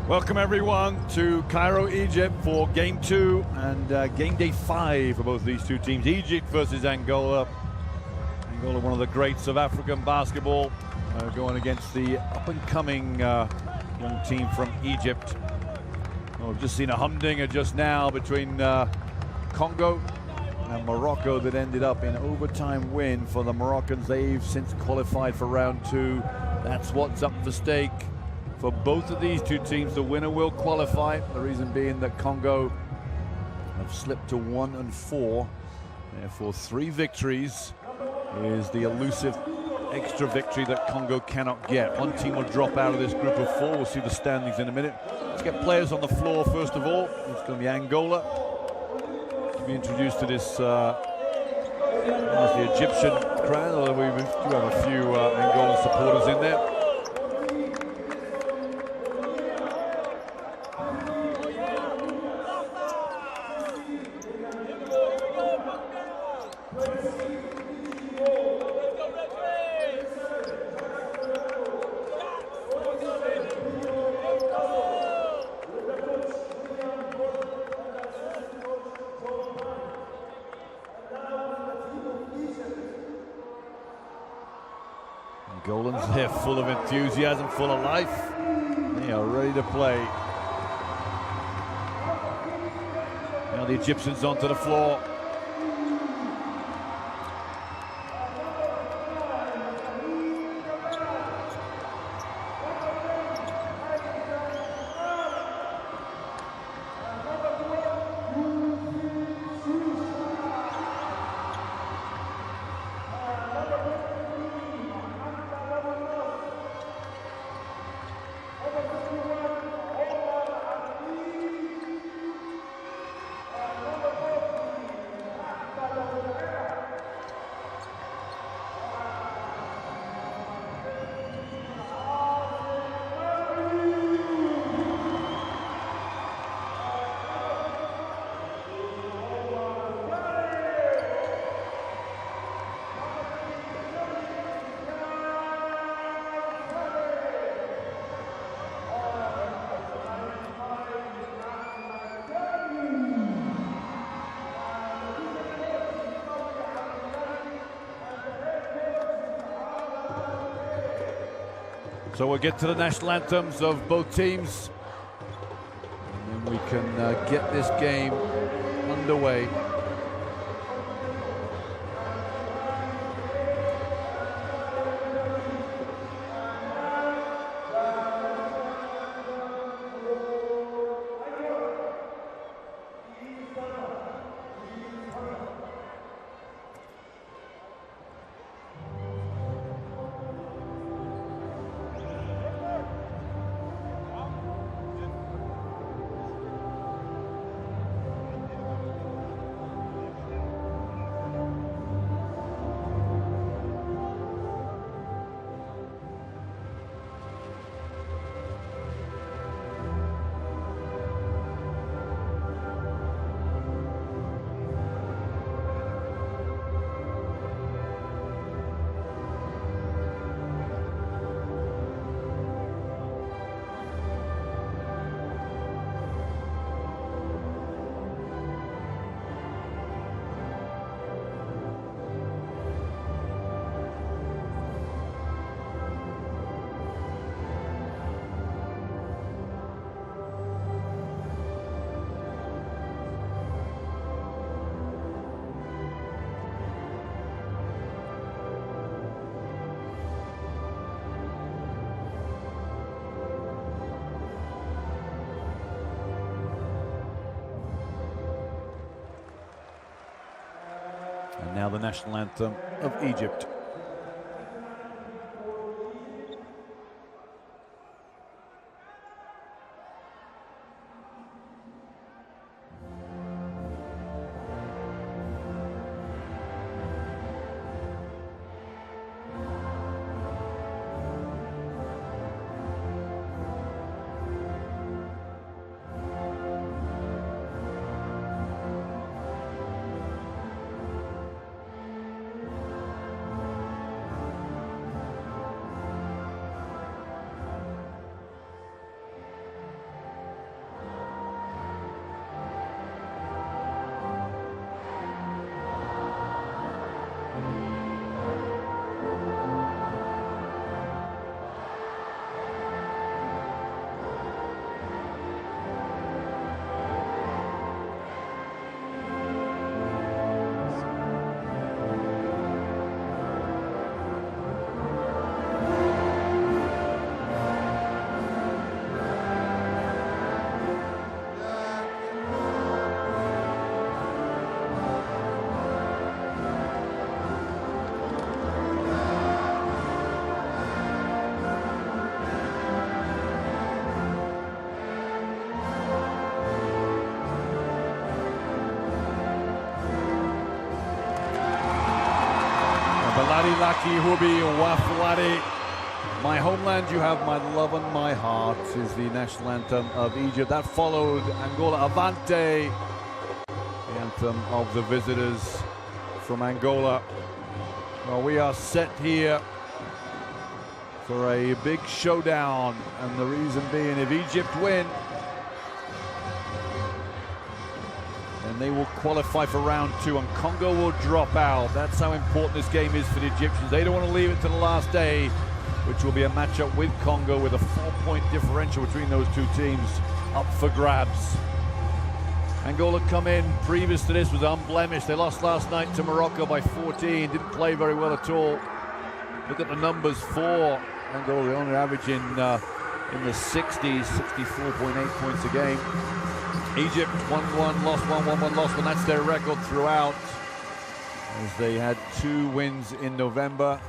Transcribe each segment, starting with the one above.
Welcome everyone to Cairo, Egypt for game 2 and game day 5 for both these two teams. Egypt versus Angola. Angola, one of the greats of African basketball, going against the up-and-coming young team from Egypt. Well, we've just seen a humdinger just now between Congo and Morocco that ended up in overtime win for the Moroccans. They've since qualified for round 2. That's what's up for stake for both of these two teams. The winner will qualify. The reason being that Congo have slipped to 1-4. Therefore, 3 victories is the elusive extra victory that Congo cannot get. One team will drop out of this group of 4. We'll see the standings in a minute. Let's get players on the floor first of all. It's going to be Angola to be introduced to this the Egyptian crowd, although we do have a few Angolan supporters in there. Angolans, they're full of enthusiasm, full of life. They are ready to play. Now the Egyptians onto the floor. So we'll get to the national anthems of both teams, and then we can get this game underway. And now the national anthem of Egypt. Baladi Laki Hubi Wafwadi. My homeland, you have my love and my heart is the national anthem of Egypt. That followed Angola Avante, the anthem of the visitors from Angola. Well, we are set here for a big showdown, and the reason being, if Egypt win, then they will qualify for round 2 and Congo will drop out. That's how important this game is for the Egyptians. They don't want to leave it to the last day, which will be a matchup with Congo with a 4-point differential between those two teams up for grabs. Angola come in previous to this was unblemished. They lost last night to Morocco by 14, didn't play very well at all. Look at the numbers for Angola, they only average in the 60s, 64.8 points a game. Egypt 1-1 lost, 1-1 lost, and that's their record throughout, as they had 2 wins in November.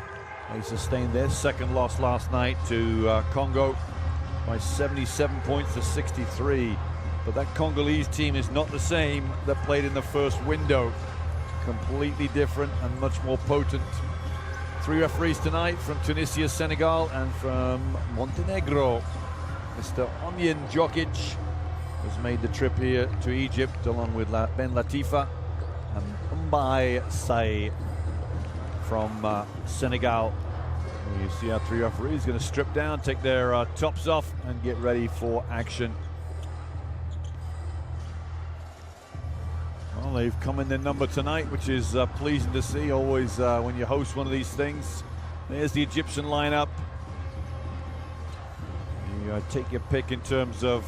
They sustained their second loss last night to Congo by 77 points to 63. But that Congolese team is not the same that played in the first window. Completely different and much more potent. 3 referees tonight from Tunisia, Senegal, and from Montenegro. Mr. Onion Djokic has made the trip here to Egypt along with Ben Latifa and Mbaye Say from Senegal. You see our 3 referees going to strip down, take their tops off and get ready for action. Well, they've come in their number tonight, which is pleasing to see. Always when you host one of these things. There's the Egyptian lineup. You take your pick in terms of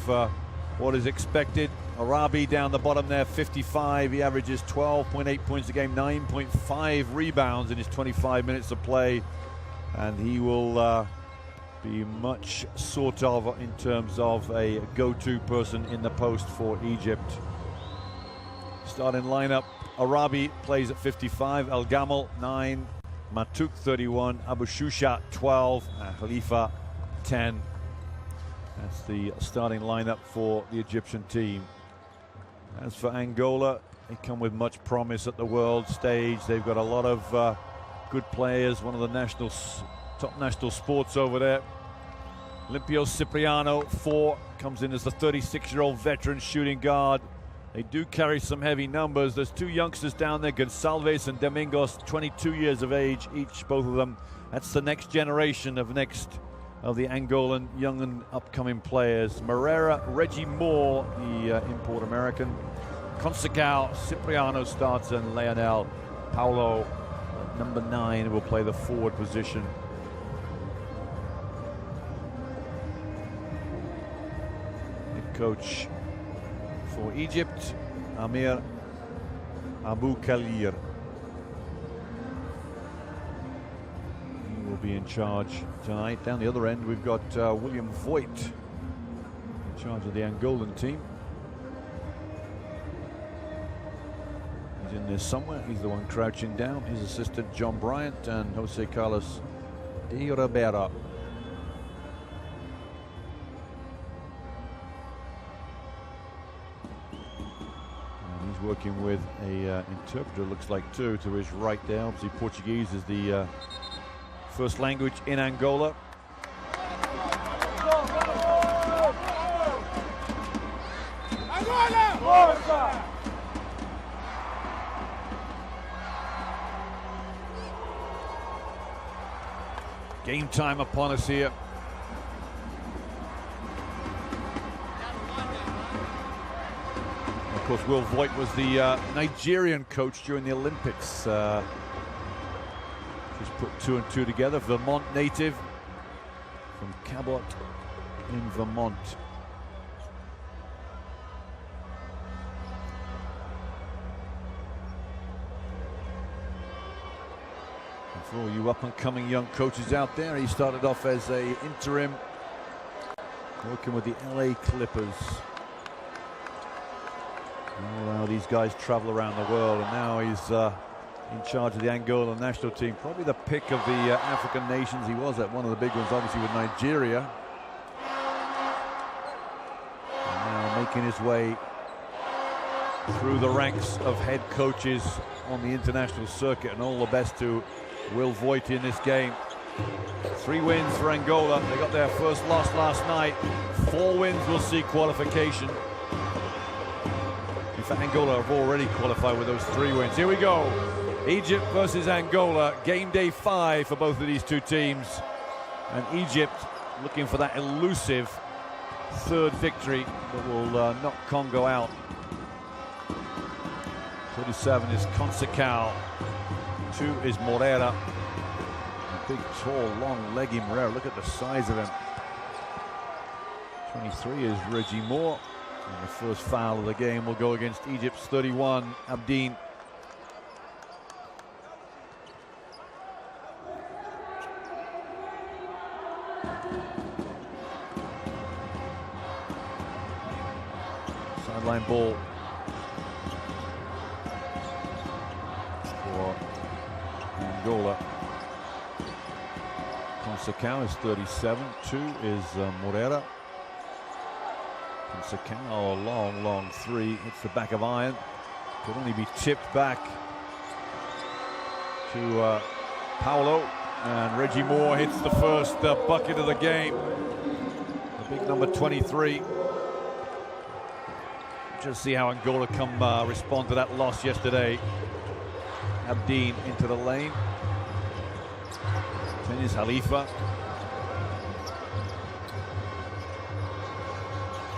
what is expected. Arabi down the bottom there, 55. He averages 12.8 points a game, 9.5 rebounds in his 25 minutes of play. And he will be much sort of in terms of a go-to person in the post for Egypt. Starting lineup, Arabi plays at 55, El Gamal 9, Matuk 31, Abu Shusha 12, and Khalifa 10. That's the starting lineup for the Egyptian team. As for Angola, they come with much promise at the world stage. They've got a lot of good players, one of the top national sports over there. Limpio Cipriano, 4, comes in as the 36-year-old veteran shooting guard. They do carry some heavy numbers. There's 2 youngsters down there, Gonsalves and Domingos, 22 years of age each, both of them. That's the next generation of the Angolan young and upcoming players. Moreira, Reggie Moore, the import American. Consecao, Cipriano starts, and Leonel Paulo, number 9, will play the forward position. Head coach for Egypt, Amir Abu Khalir. He will be in charge tonight. Down the other end, we've got William Voigt in charge of the Angolan team. He's in there somewhere. He's the one crouching down. His assistant, John Bryant, and Jose Carlos de Ribera. Working with a interpreter, looks like, too, to his right there. Obviously Portuguese is the first language in Angola. Game time upon us here. Of course, Will Voigt was the Nigerian coach during the Olympics. Just put 2 and 2 together. Vermont native from Cabot in Vermont. And for all you up-and-coming young coaches out there, he started off as an interim, working with the LA Clippers. Well, these guys travel around the world, and now he's in charge of the Angola national team. Probably the pick of the African nations. He was at one of the big ones, obviously, with Nigeria. And now making his way through the ranks of head coaches on the international circuit, and all the best to Will Voigt in this game. 3 wins for Angola. They got their first loss last night. 4 wins will see qualification. In fact, Angola have already qualified with those 3 wins. Here we go. Egypt versus Angola. Game day 5 for both of these two teams. And Egypt looking for that elusive 3rd victory that will knock Congo out. 37 is Conceição. 2 is Moreira. A big, tall, long, leggy Moreira. Look at the size of him. 23 is Reggie Moore. And the first foul of the game will go against Egypt's 31, Abdeen. Sideline ball for Angola. Conceição is 37, 2 is Moreira. Conceição, a long, long 3, hits the back of iron. Could only be tipped back to Paulo. And Reggie Moore hits the first bucket of the game. The big number 23. Just see how Angola come respond to that loss yesterday. Abdeen into the lane. 10 is Khalifa.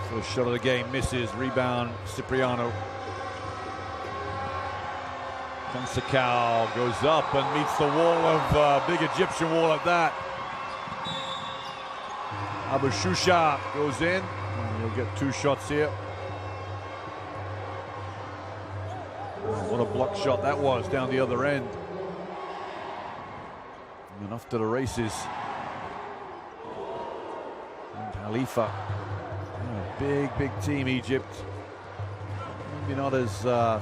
First shot of the game misses. Rebound Cipriano. Conceição goes up and meets the wall of big Egyptian wall at that. Abu Shusha goes in. And he'll get 2 shots here. Oh, what a block shot that was down the other end. And off to the races. And Khalifa. Big, big team, Egypt. Maybe not as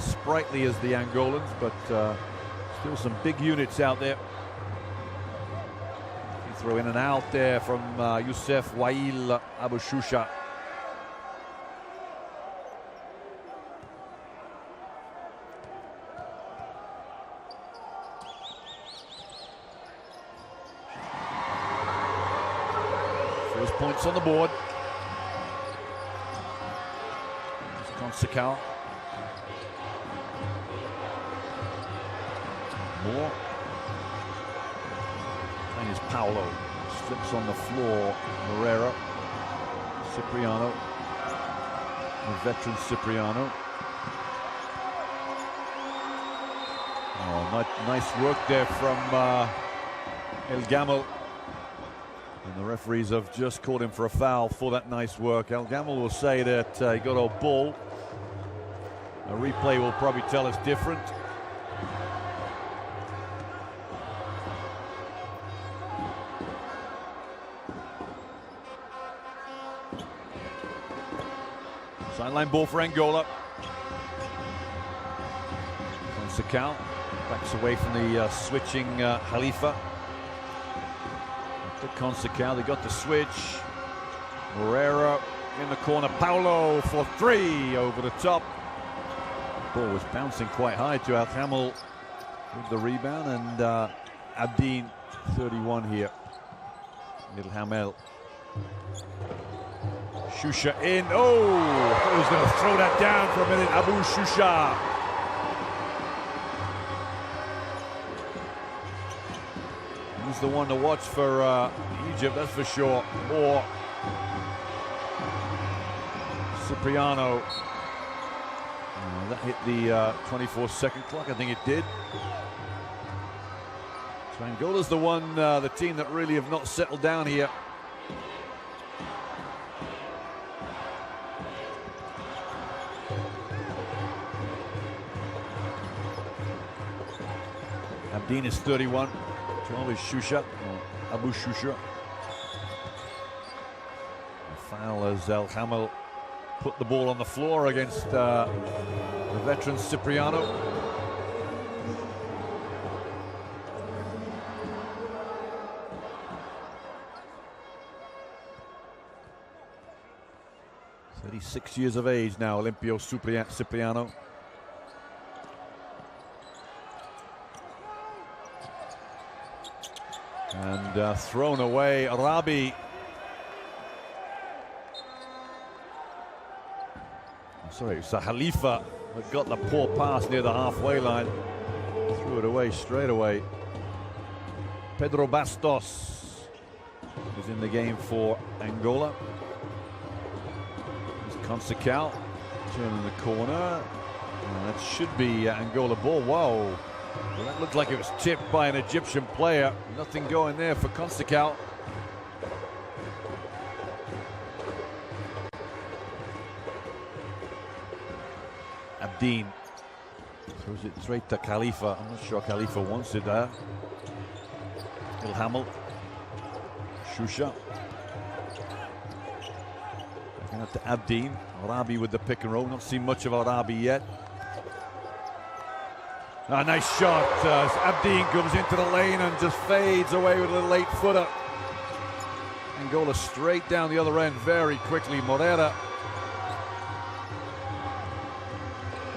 sprightly as the Angolans, but still some big units out there. You throw in and out there from Youssef Wail Abu Shusha. First points on the board. Conceição. Moore. And is Paulo. Slips on the floor. Moreira. Cipriano. The veteran Cipriano. Oh, nice work there from El Gamal. And the referees have just called him for a foul for that nice work. El Gamal will say that he got a ball. A replay will probably tell us different. Sideline ball for Angola. Conceição backs away from the switching Khalifa. To Conceição, they got the switch. Moreira in the corner. Paulo for 3 over the top. The ball was bouncing quite high to Al Hamel with the rebound, and Abdeen 31 here. Little Hamel. Shusha in. Oh, I thought he was going to throw that down for a minute. Abu Shusha. He's the one to watch for Egypt, that's for sure. Or Cipriano. That hit the 24-second clock, I think it did. So Angola's the team that really have not settled down here. Abdeen is 31. 12 is Shusha, Abu Shusha. The foul as El Hamel put the ball on the floor against the veteran Cipriano. He's 6 years of age now, Olimpio Cipriano. And thrown away. Arabi. Sorry, it's Khalifa that got the poor pass near the halfway line. Threw it away straight away. Pedro Bastos is in the game for Angola. There's Conceição turning the corner. And that should be Angola ball. Whoa. Well, that looked like it was tipped by an Egyptian player. Nothing going there for Conceição. Abdeen throws it straight to Khalifa. I'm not sure Khalifa wants it there. Ilhamel. Shusha. Looking out to Abdeen. Arabi with the pick and roll. Not seen much of Arabi yet. A nice shot as Abdeen comes into the lane and just fades away with a late footer. Angola straight down the other end very quickly. Moreira.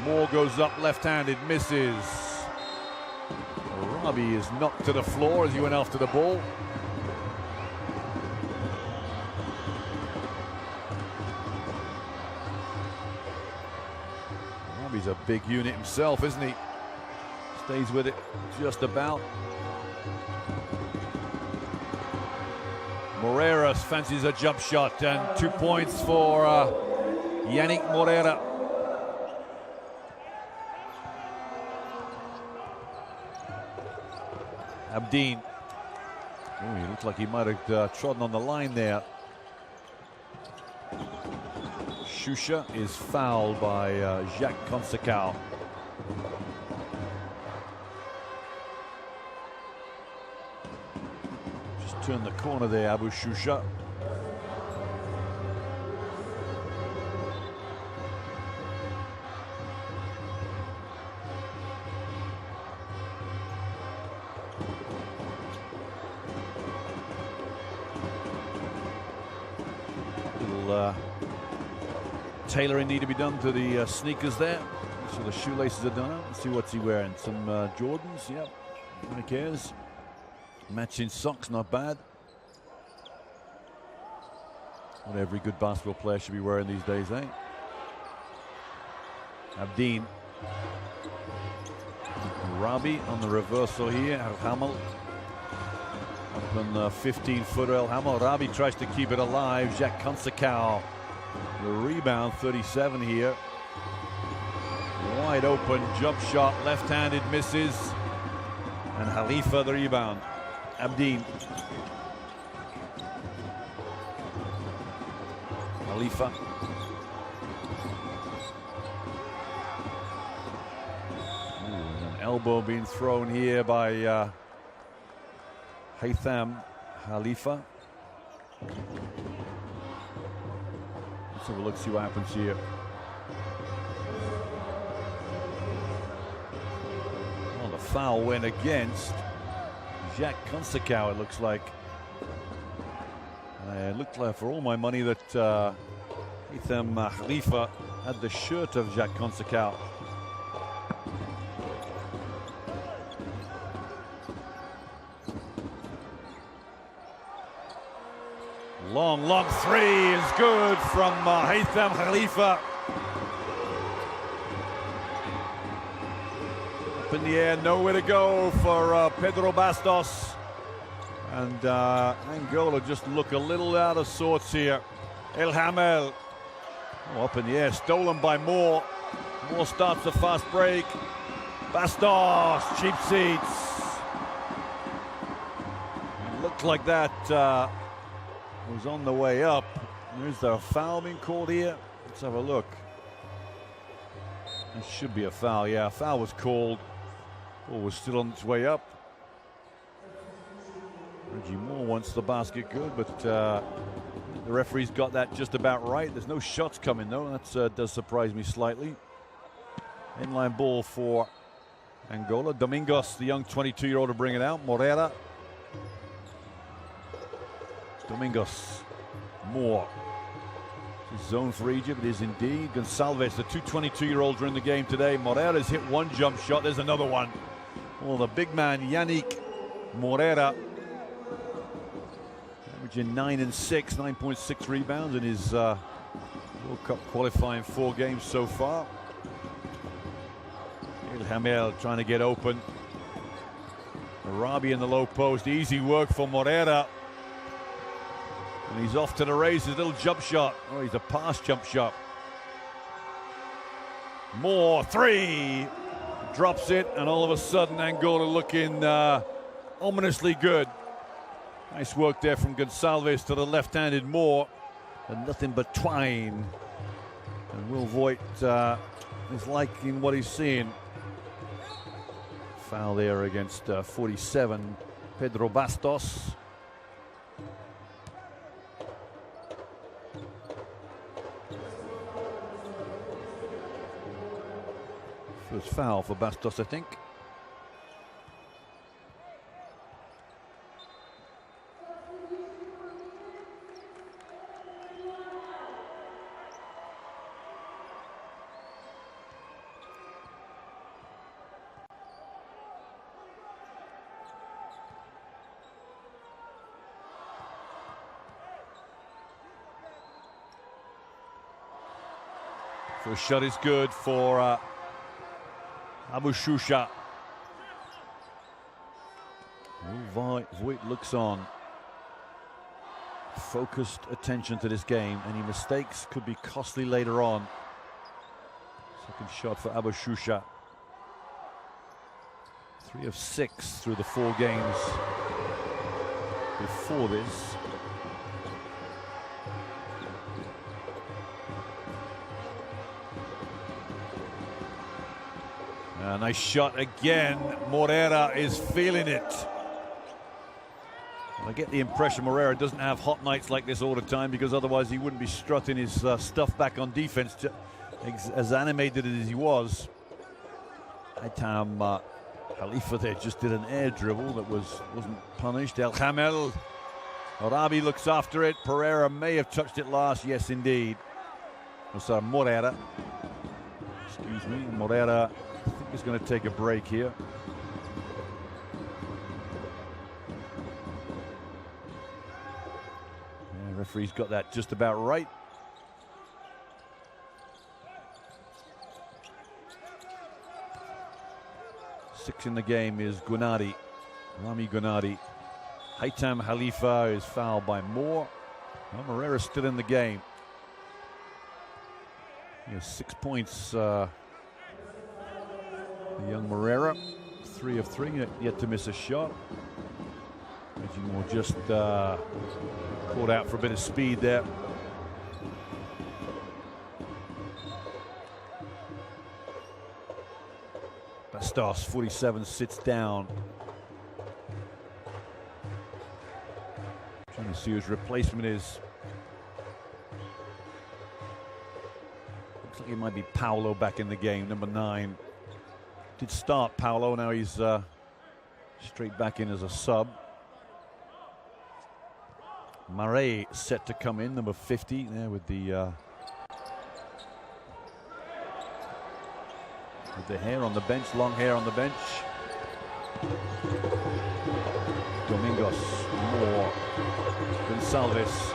Moore goes up left-handed, misses. Arabi is knocked to the floor as he went after the ball. Arabi's a big unit himself, isn't he? Stays with it just about. Moreira fancies a jump shot, and 2 points for Yannick Moreira. Abdeen. Oh, he looked like he might have trodden on the line there. Shusha is fouled by Jacques Conceição. Just turned the corner there, Abu Shusha. Tailoring need to be done to the sneakers there. So the shoelaces are done up. Let's see what's he wearing. Some Jordans, yep. Who cares? Matching socks, not bad. What every good basketball player should be wearing these days, eh? Abdeen. Arabi on the reversal here. Al-Hamal. Up on the 15-footer. Al-Hamal. Arabi tries to keep it alive. Jacques Conceição. The rebound, 37 here. Wide open jump shot, left-handed misses. And Khalifa the rebound. Abdeen. Khalifa. An elbow being thrown here by Haytham Khalifa. Let's have a look, see what happens here. Well, the foul went against Jacques Conceição, it looks like. It looked like, for all my money, that Haytham Khalifa had the shirt of Jacques Conceição. Long three is good from Haytham Khalifa. Up in the air, nowhere to go for Pedro Bastos. And Angola just look a little out of sorts here. Ilhamel. Oh, up in the air, stolen by Moore. Moore starts the fast break. Bastos, cheap seats. Looked like that was on the way up. Is there a foul being called here? Let's have a look. It should be a foul. Yeah, a foul was called. Ball was still on its way up. Reggie Moore wants the basket good, but the referee's got that just about right. There's no shots coming though. That does surprise me slightly. Inline ball for Angola. Domingos, the young 22-year-old, to bring it out. Moreira. Domingos. Moore. Zone for Egypt. It is indeed. Gonçalves, the two 22-year-olds are in the game today. Moreira's hit one jump shot. There's another one. Well, the big man, Yannick Moreira, Averaging 9 and 6, 9.6 rebounds in his World Cup qualifying 4 games so far. Hamel trying to get open. Arabi in the low post. Easy work for Moreira. And he's off to the races. Little jump shot. Oh, he's a pass jump shot. More 3. Drops it, and all of a sudden Angola looking ominously good. Nice work there from Gonçalves to the left-handed Moore. And nothing but twine. And Will Voigt is liking what he's seeing. Foul there against 47, Pedro Bastos. First foul for Bastos, I think. First shot is good for Abu Shusha. Voigt looks on. Focused attention to this game. Any mistakes could be costly later on. Second shot for Abu Shusha. 3 of 6 through the 4 games before this. Nice shot again. Moreira is feeling it. Well, I get the impression Moreira doesn't have hot nights like this all the time, because otherwise he wouldn't be strutting his stuff back on defense as animated as he was. Aitam Khalifa there just did an air dribble that wasn't punished. El Hamel. Arabi looks after it. Pereira may have touched it last. Yes, indeed. Moreira. Excuse me. Moreira. I think he's going to take a break here. Yeah, referee's got that just about right. Six in the game is Gunari, Rami Gunari. Aitam Khalifa is fouled by Moore. Well, Moreira's still in the game. He has 6 points. The young Moreira, 3 of 3, yet to miss a shot. Moore just caught out for a bit of speed there. Bastos, 47, sits down. Trying to see who his replacement is. Looks like it might be Paolo back in the game, number 9. Did start Paolo, now he's straight back in as a sub. Murray set to come in, number 50 there with the hair on the bench, long hair on the bench. Domingos, Moore, Gonçalves,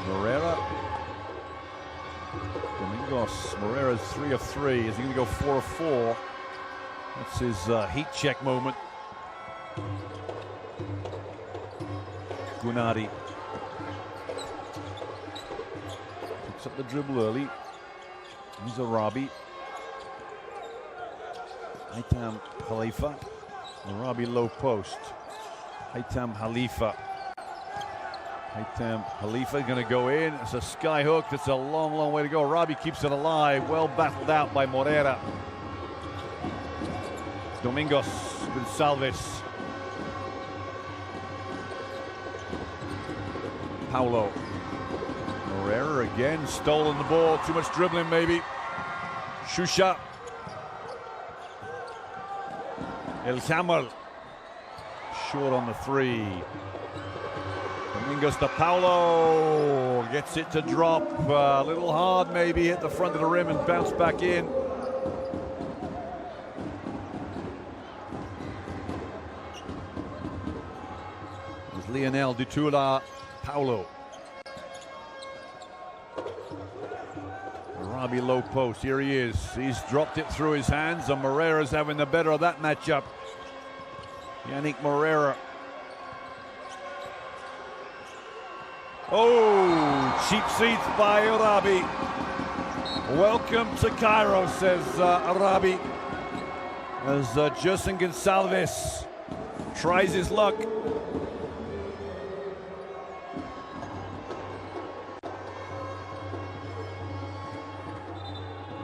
Moreira. Domingos, Moreira's 3 of 3. Is he going to go 4 of 4? That's his heat check moment. Gunari picks up the dribble early. He's Arabi. Aitam Khalifa. Arabi low post. Aitam Khalifa. Aitam Khalifa going to go in. It's a sky hook. It's a long, long way to go. Arabi keeps it alive. Well battled out by Moreira. Domingos, Gonçalves. Paulo. Moreira again, stolen the ball. Too much dribbling maybe. Shusha. El Hamel. Short on the 3. Domingos to Paulo. Gets it to drop. A little hard maybe. Hit the front of the rim and bounce back in. Lionel Ditula Paulo. Arabi low post, here he is. He's dropped it through his hands, and Moreira's having the better of that matchup. Yannick Moreira. Oh, cheap seats by Arabi. Welcome to Cairo, says Arabi, as Gerson Gonçalves tries his luck.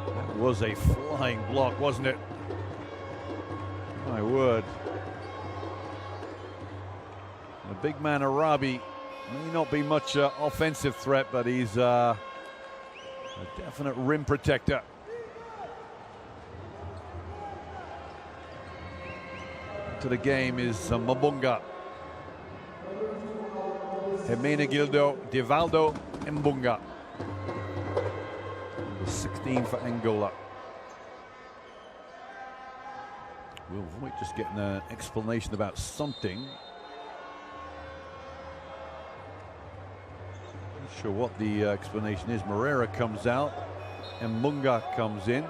That was a flying block, wasn't it? My word. The big man Arabi may not be much offensive threat, but he's a definite rim protector. To the game is Mbunga. Hermenegildo Divaldo Mbunga. Number 16 for Angola. Will Voigt just getting an explanation about something. Not sure what the explanation is. Moreira comes out and Mbunga comes in.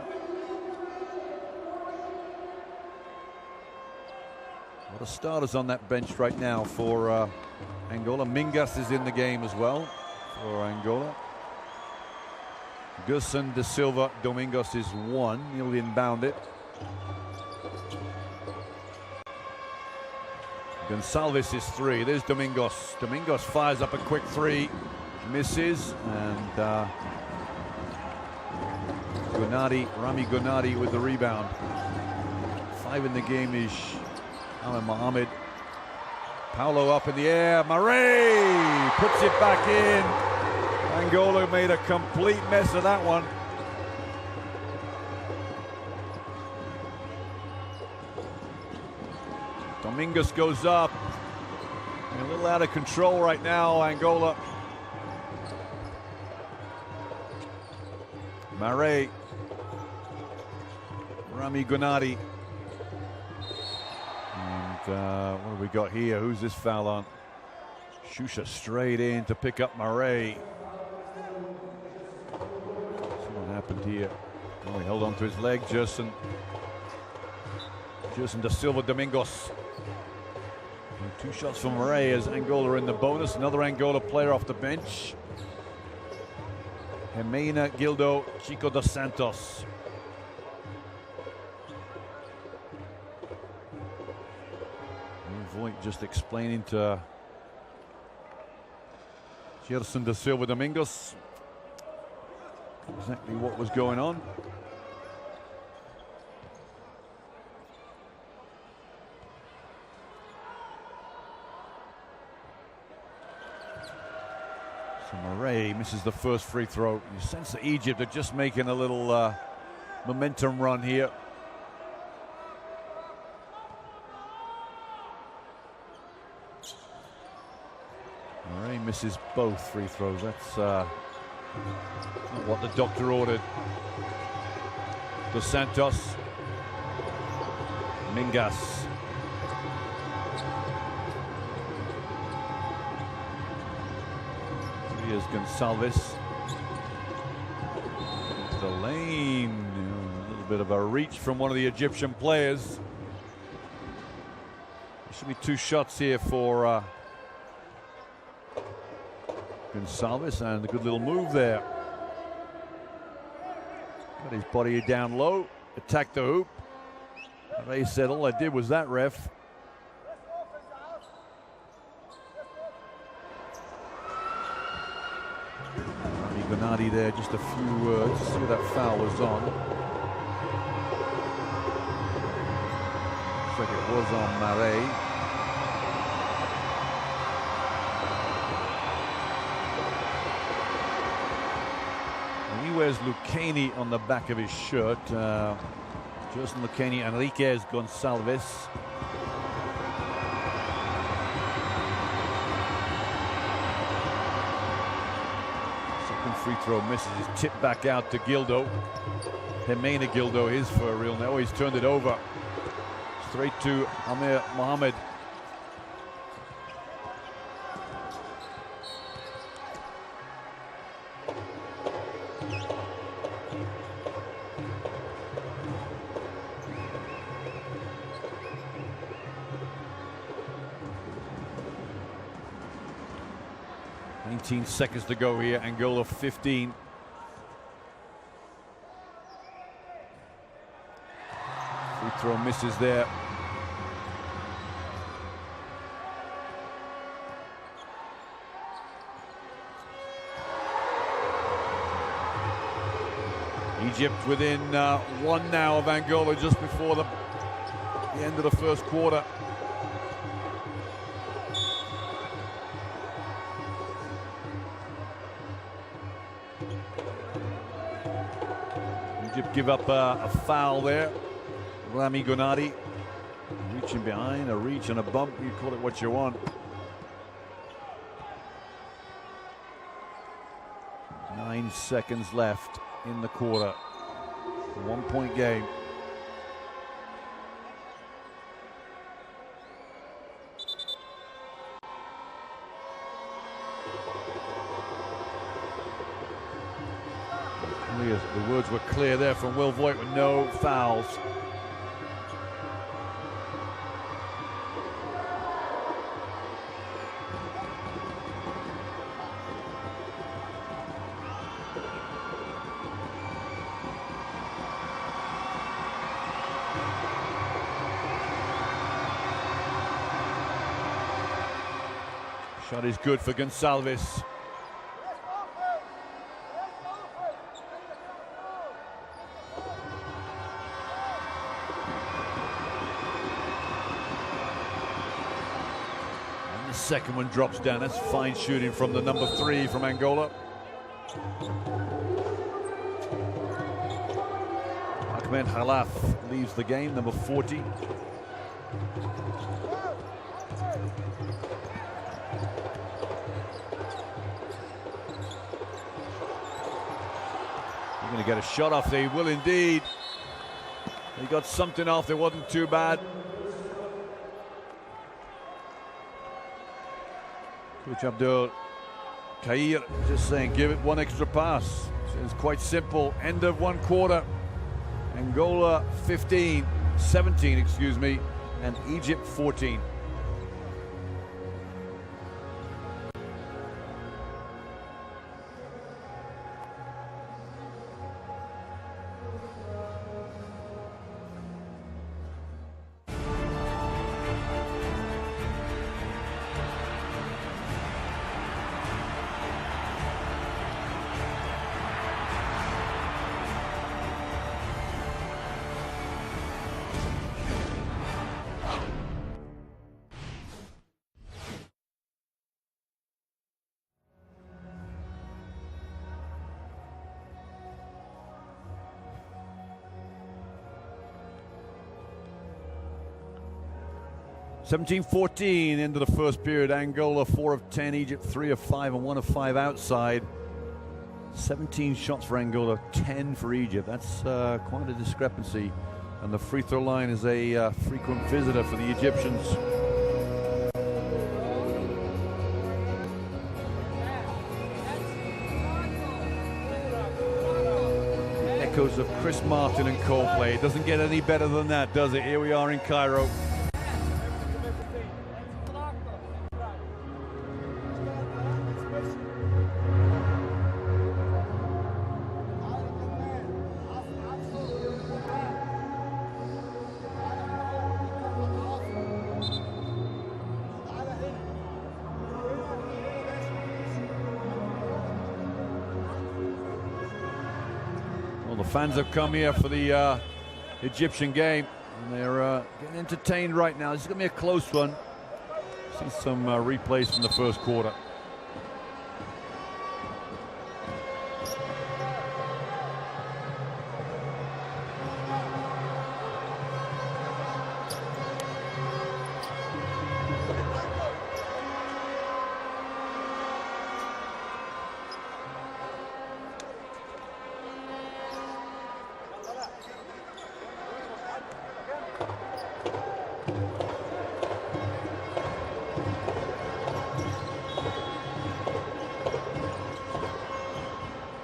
A lot of starters on that bench right now for Angola. Mingas is in the game as well for Angola. Gerson da Silva Domingos is 1. He'll inbound it. Gonçalves is 3. There's Domingos. Domingos fires up a quick 3. Misses. And Rami Gonadi with the rebound. 5 in the game is Alan Mohammed. Paulo up in the air. Murray puts it back in. Angola made a complete mess of that one. Domingos goes up. A little out of control right now, Angola. Murray. Rami Gonadi. What have we got here? Who's this foul on? Shusha straight in to pick up Murray. See what happened here. Oh, he held on to his leg, Gerson da Silva Domingos. And 2 shots from Murray as Angola in the bonus. Another Angola player off the bench. Hermenegildo Chico dos Santos. Voigt just explaining to Gerson da Silva Domingos exactly what was going on. So Murray misses the first free throw. You sense that Egypt are just making a little momentum run here. Murray misses both free throws. That's not what the doctor ordered. Dos Santos. Mingas. Here's Gonçalves. The lane. A little bit of a reach from one of the Egyptian players. There should be 2 shots here for Gonçalves, and a good little move there. Got his body down low, attacked the hoop. They said all I did was that, ref. Rami Gonadi there, just a few words. See that foul was on. Looks like it was on Murray. He wears Lucchini on the back of his shirt. Gerson Lucchini, Enriquez Gonçalves. Second free throw misses. He's tipped back out to Gildo. Hermenegildo is for real now. He's turned it over. Straight to Amir Mohammed. 19 seconds to go here. Angola 15. Free throw misses there. Egypt within one now of Angola just before the end of the first quarter. Egypt give up a foul there. Rami Gonadi reaching behind, a reach and a bump, you call it what you want. Nine seconds left in the quarter. 1 point game. The words were clear there from Will Voigt with no fouls. Shot is good for Gonçalves. And the second one drops down. That's fine shooting from the number 3 from Angola. Ahmed Khalaf leaves the game, number 40. Going to get a shot off there, he will indeed. He got something off, it wasn't too bad. Coach Abdul Kair just saying, give it one extra pass. It's quite simple. End of one quarter. Angola 17, excuse me, and Egypt 14. (17-14) into the first period. Angola 4 of 10, Egypt 3 of 5, and 1 of 5 outside. 17 shots for Angola, 10 for Egypt. That's quite a discrepancy. And the free throw line is a frequent visitor for the Egyptians. The echoes of Chris Martin and Coldplay. It doesn't get any better than that, does it? Here we are in Cairo. The fans have come here for the Egyptian game, and they're getting entertained right now. This is going to be a close one. See some replays from the first quarter.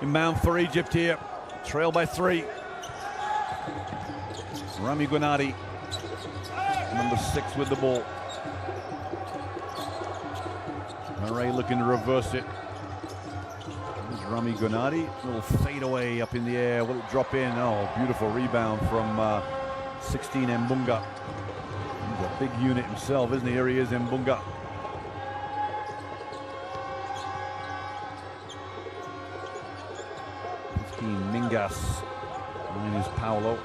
Inbound for Egypt here, trail by 3. Rami Gonadi, number 6 with the ball. Murray looking to reverse it. Rami Gunati. Little fade away up in the air. Will it drop in? Oh, beautiful rebound from 16 Mbunga. He's a big unit himself, isn't he? Here he is, Mbunga. Mingas. 9 is Paulo.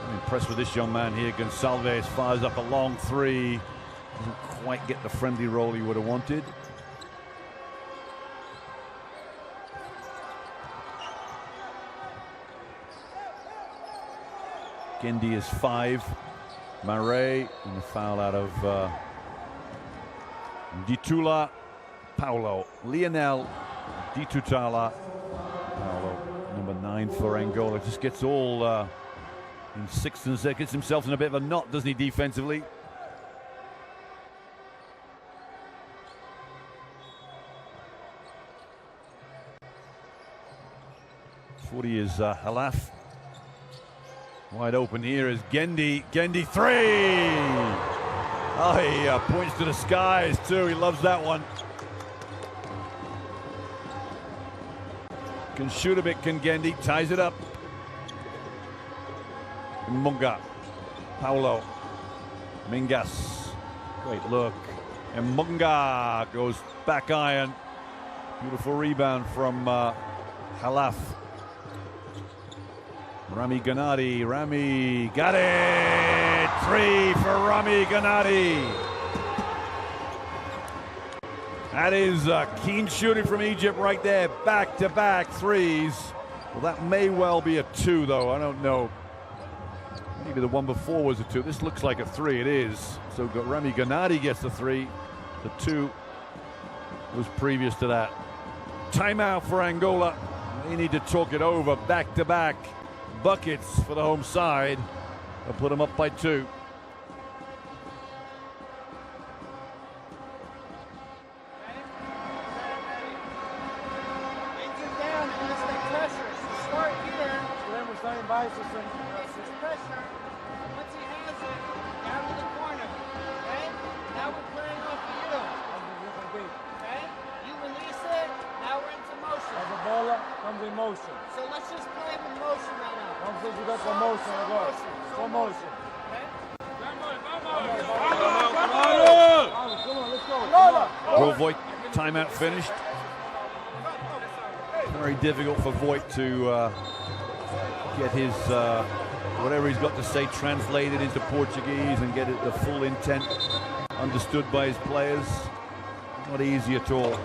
I'm impressed with this young man here. Gonçalves fires up a long three. Doesn't quite get the friendly role he would have wanted. Gendi is 5. Mare, and the foul out of Ditula. Paulo. Lionel Ditutala. Paulo, number 9 for Angola. Just gets all in 6th and 2nd. Gets himself in a bit of a knot, doesn't he, defensively? Forty is Halaf. Wide open here is Gendi. Gendi 3! Oh, he points to the skies too. He loves that one. Can shoot a bit, can Gendi. Ties it up. Mbunga. Paulo. Mingas. Great look. And Mbunga goes back iron. Beautiful rebound from Halaf. Rami Gunati. Rami got it! 3 for Rami Gunati. That is keen shooting from Egypt right there. Back-to-back threes. Well, that may well be a 2, though. I don't know. Maybe the one before was a 2. This looks like a 3. It is. So Rami Gunati gets the 3. The 2 was previous to that. Timeout for Angola. They need to talk it over. Back-to-back buckets for the home side. They'll put them up by 2. So let's just play with motion right now. Once you got the motion, go. Slow motion. Come on, let's go. Will Voigt, timeout finished. Very difficult for Voigt to get his whatever he's got to say translated into Portuguese and get it the full intent understood by his players. Not easy at all.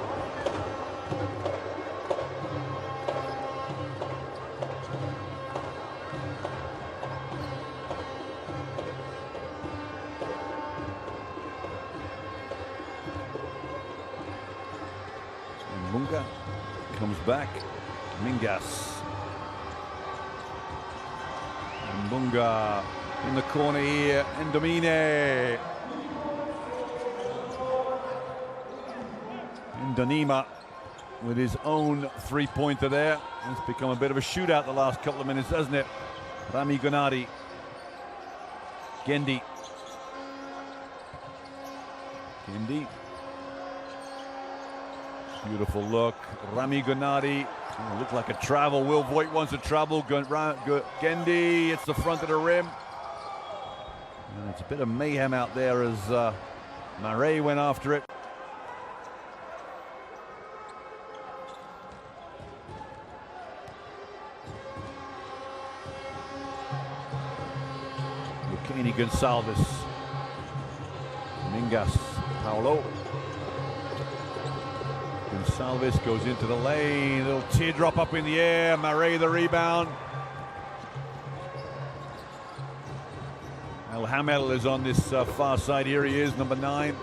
Mbunga comes back. Mingas. Mbunga in the corner here. Ndomine. Ndonima with his own three-pointer there. It's become a bit of a shootout the last couple of minutes, hasn't it? Rami Gunati. Gendi. Gendi. Beautiful look. Rami Gunati. Oh, looked like a travel. Will Voigt wants to travel. Gendi, it's the front of the rim. And it's a bit of mayhem out there as Mare went after it. Lucchini Gonçalves. Mingas. Paulo. Gonçalves goes into the lane, little teardrop up in the air, Mare the rebound. El Hamel is on this far side, here he is, number 9.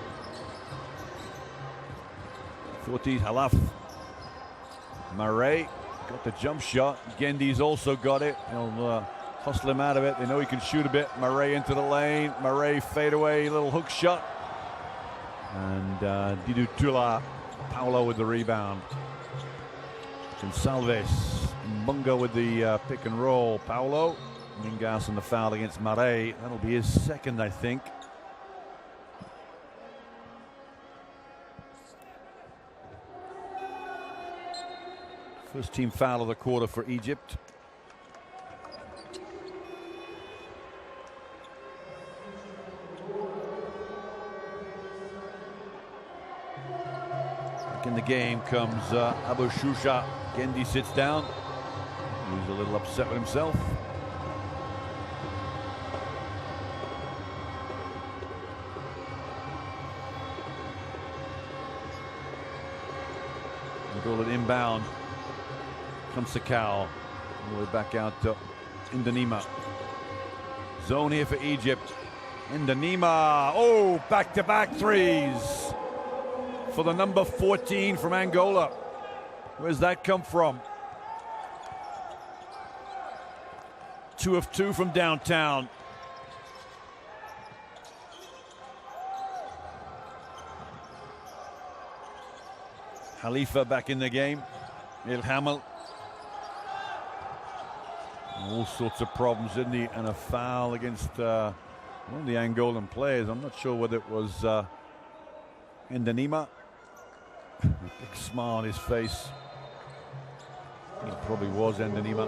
40, Halaf. Mare got the jump shot, Gendi's also got it. He'll hustle him out of it, they know he can shoot a bit. Mare into the lane, Mare fade away, little hook shot. And Didu Tula. Paulo with the rebound. Gonçalves. Mbunga with the pick and roll. Paulo. Mingas and the foul against Mare. That'll be his second, I think. First team foul of the quarter for Egypt. Back in the game comes Abu Shusha. Gendi sits down. He's a little upset with himself. Goal at inbound. Comes Sakau. All the way back out to Indanima. Zone here for Egypt. Indanima. Oh, back-to-back threes for the number 14 from Angola. Where's that come from? 2 of 2 from downtown. Khalifa back in the game. Ilhamel. All sorts of problems, didn't he? And a foul against one of the Angolan players. I'm not sure whether it was Indanima. Big smile on his face. It probably was Indanima.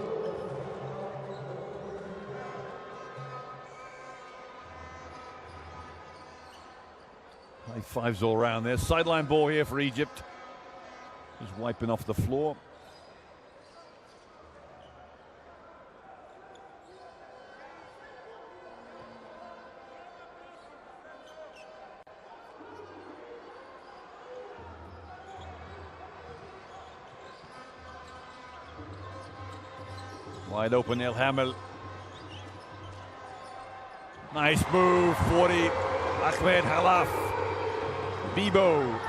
High fives all around there. Sideline ball here for Egypt. Just wiping off the floor. Wide open, Ilhamel. Nice move, 40. Ahmed Halaf. Bibo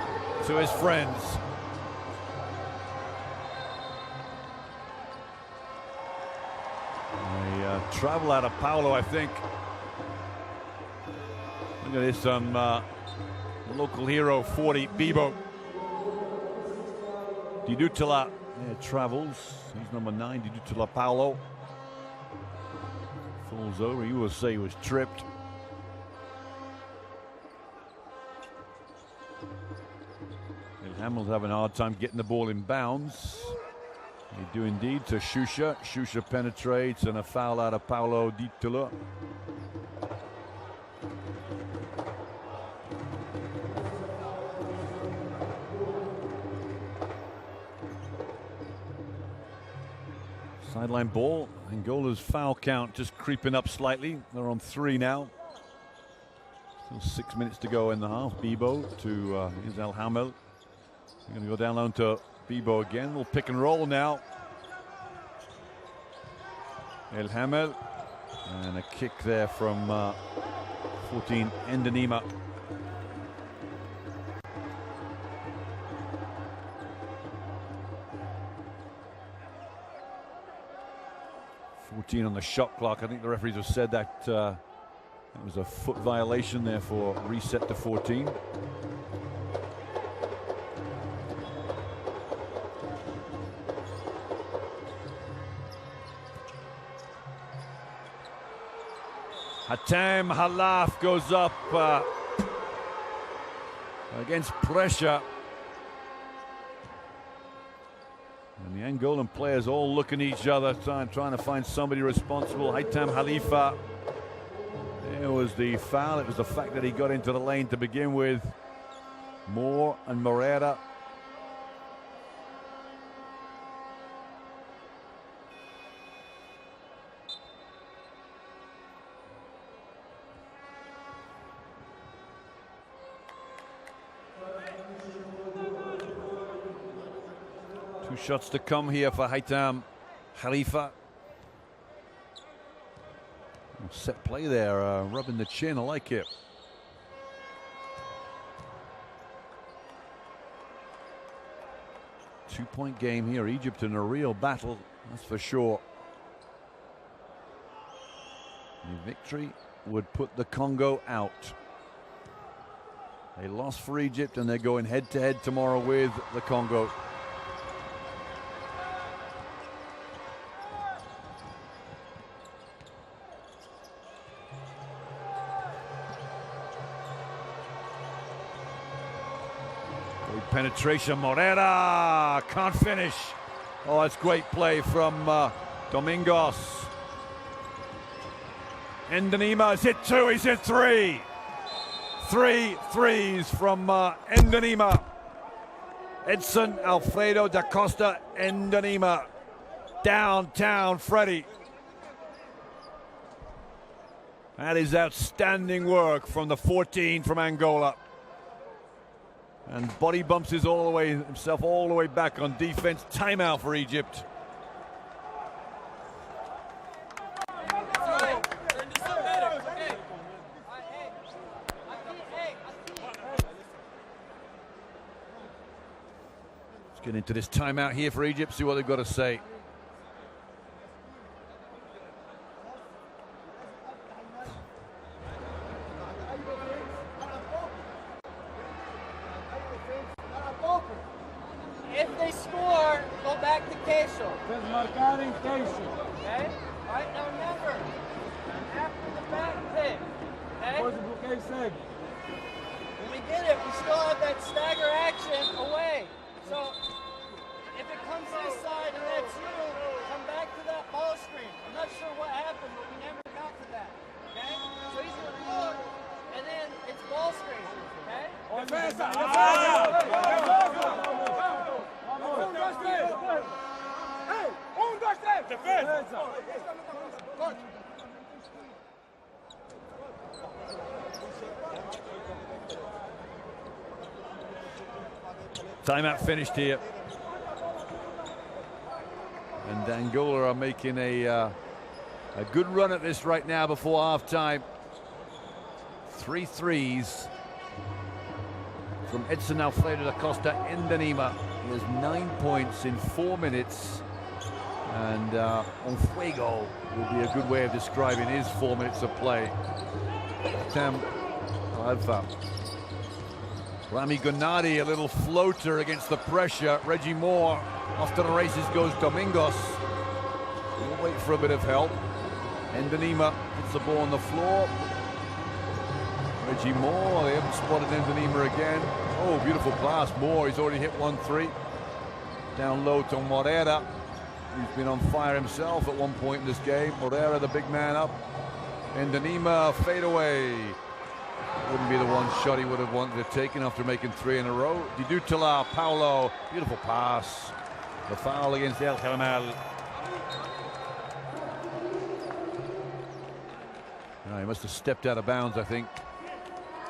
to his friends. Travel out of Paulo, I think. Look at this on local hero, 40, Bibo. Didutula travels. He's number 9, Didutula Paulo. Falls over. You will say he was tripped. Hamil's having a hard time getting the ball in bounds. They do indeed to Shusha. Shusha penetrates and a foul out of Paulo Didutula. Sideline ball. Angola's foul count just creeping up slightly. They're on 3 now. Still 6 minutes to go in the half. Bibo to Isel Hamel. They're going to go down low to Bibo again. Little pick and roll now. El Hamel. And a kick there from 14 Indanima. On the shot clock. I think the referees have said that it was a foot violation, therefore reset to 14. Hatem Halaf goes up against pressure. And the Angolan players all looking at each other, trying to find somebody responsible. Hatem Khalifa. There was the foul. It was the fact that he got into the lane to begin with. Moore and Moreira. Shots to come here for Hatem Khalifa. Set play there, rubbing the chin. I like it. Two-point game here. Egypt in a real battle, that's for sure. The victory would put the Congo out. They lost for Egypt, and they're going head-to-head tomorrow with the Congo. Penetration, Moreira can't finish. Oh, that's great play from Domingos. Endanima has hit 2, he's hit 3. 3 threes from Endanima. Edson Alfredo da Costa Endanima. Downtown Freddie. That is outstanding work from the 14 from Angola. And body bumps himself all the way back on defense. Timeout for Egypt. Let's get into this timeout here for Egypt, see what they've got to say. If they score, go back to Queso. Okay? Right now, remember, after the back pick, okay? When we get it, we still have that stagger action away. So, if it comes this side and that's you, come back to that ball screen. I'm not sure what happened, but we never got to that. Okay? So he's going to look, and then it's ball screen. Okay? Timeout finished here. And Angola are making a good run at this right now before half-time. 3 threes from Edson Alfredo da Costa Endanima. He has 9 points in 4 minutes. And on fuego will be a good way of describing his 4 minutes of play. Tam Alfa. Rami Gonadi, a little floater against the pressure. Reggie Moore, off to the races goes Domingos. We'll wait for a bit of help. Endanima hits the ball on the floor. Reggie Moore, they haven't spotted Endanima again. Oh, beautiful pass. Moore, he's already hit 1-3. Down low to Moreira. He's been on fire himself at one point in this game. Moreira, the big man up. Endanima, fade away. Wouldn't be the one shot he would have wanted to take after making 3 in a row. Didutala, Paulo, beautiful pass. The foul against El Hamel. No, he must have stepped out of bounds, I think.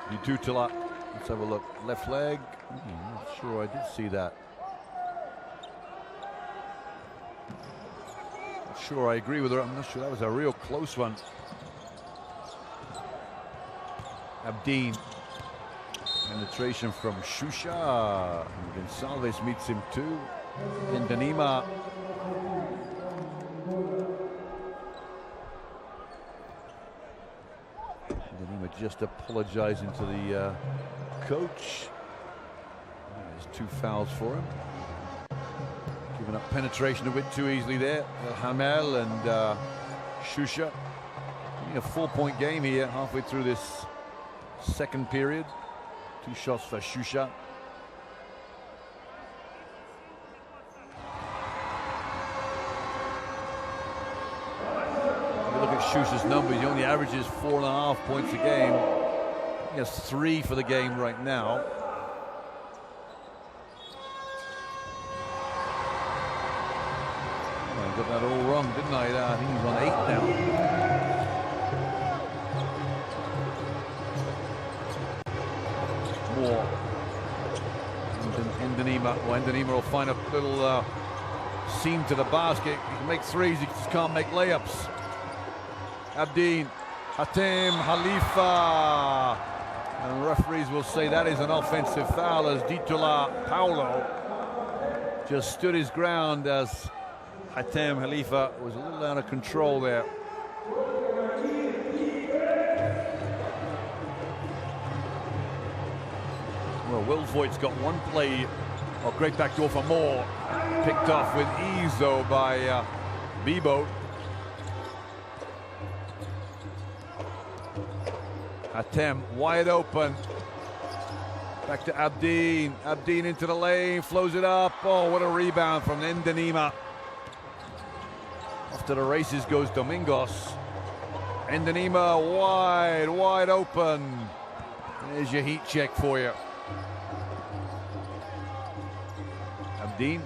Didutala, let's have a look. Left leg, I'm not sure I did see that. Not sure I agree with her, I'm not sure that was a real close one. Abdeen, penetration from Shusha. And Gonçalves meets him too. Endanima. Endanima just apologizing to the coach. There's 2 fouls for him. Giving up penetration a bit too easily there. Hamel and Shusha. A 4-point game here, halfway through this second period. 2 shots for Shusha. Look at Shusha's numbers. He only averages 4.5 points a game. He has 3 for the game right now. Oh, I got that all wrong, didn't I? I think he's on 8 now. Moore. Endanima will find a little seam to the basket. He can make 3s, he just can't make layups. Abdeen, Hatem, Khalifa. And referees will say that is an offensive foul as Ditola Paulo just stood his ground as Hatem Khalifa was a little out of control there. Well, Will Voigt's got one play. Oh, great backdoor for Moore. Picked off with ease, though, by Bebo. Hatem wide open. Back to Abdeen. Abdeen into the lane, flows it up. Oh, what a rebound from Endenima. Off to the races goes Domingos. Endenima wide open. There's your heat check for you. Abdeen.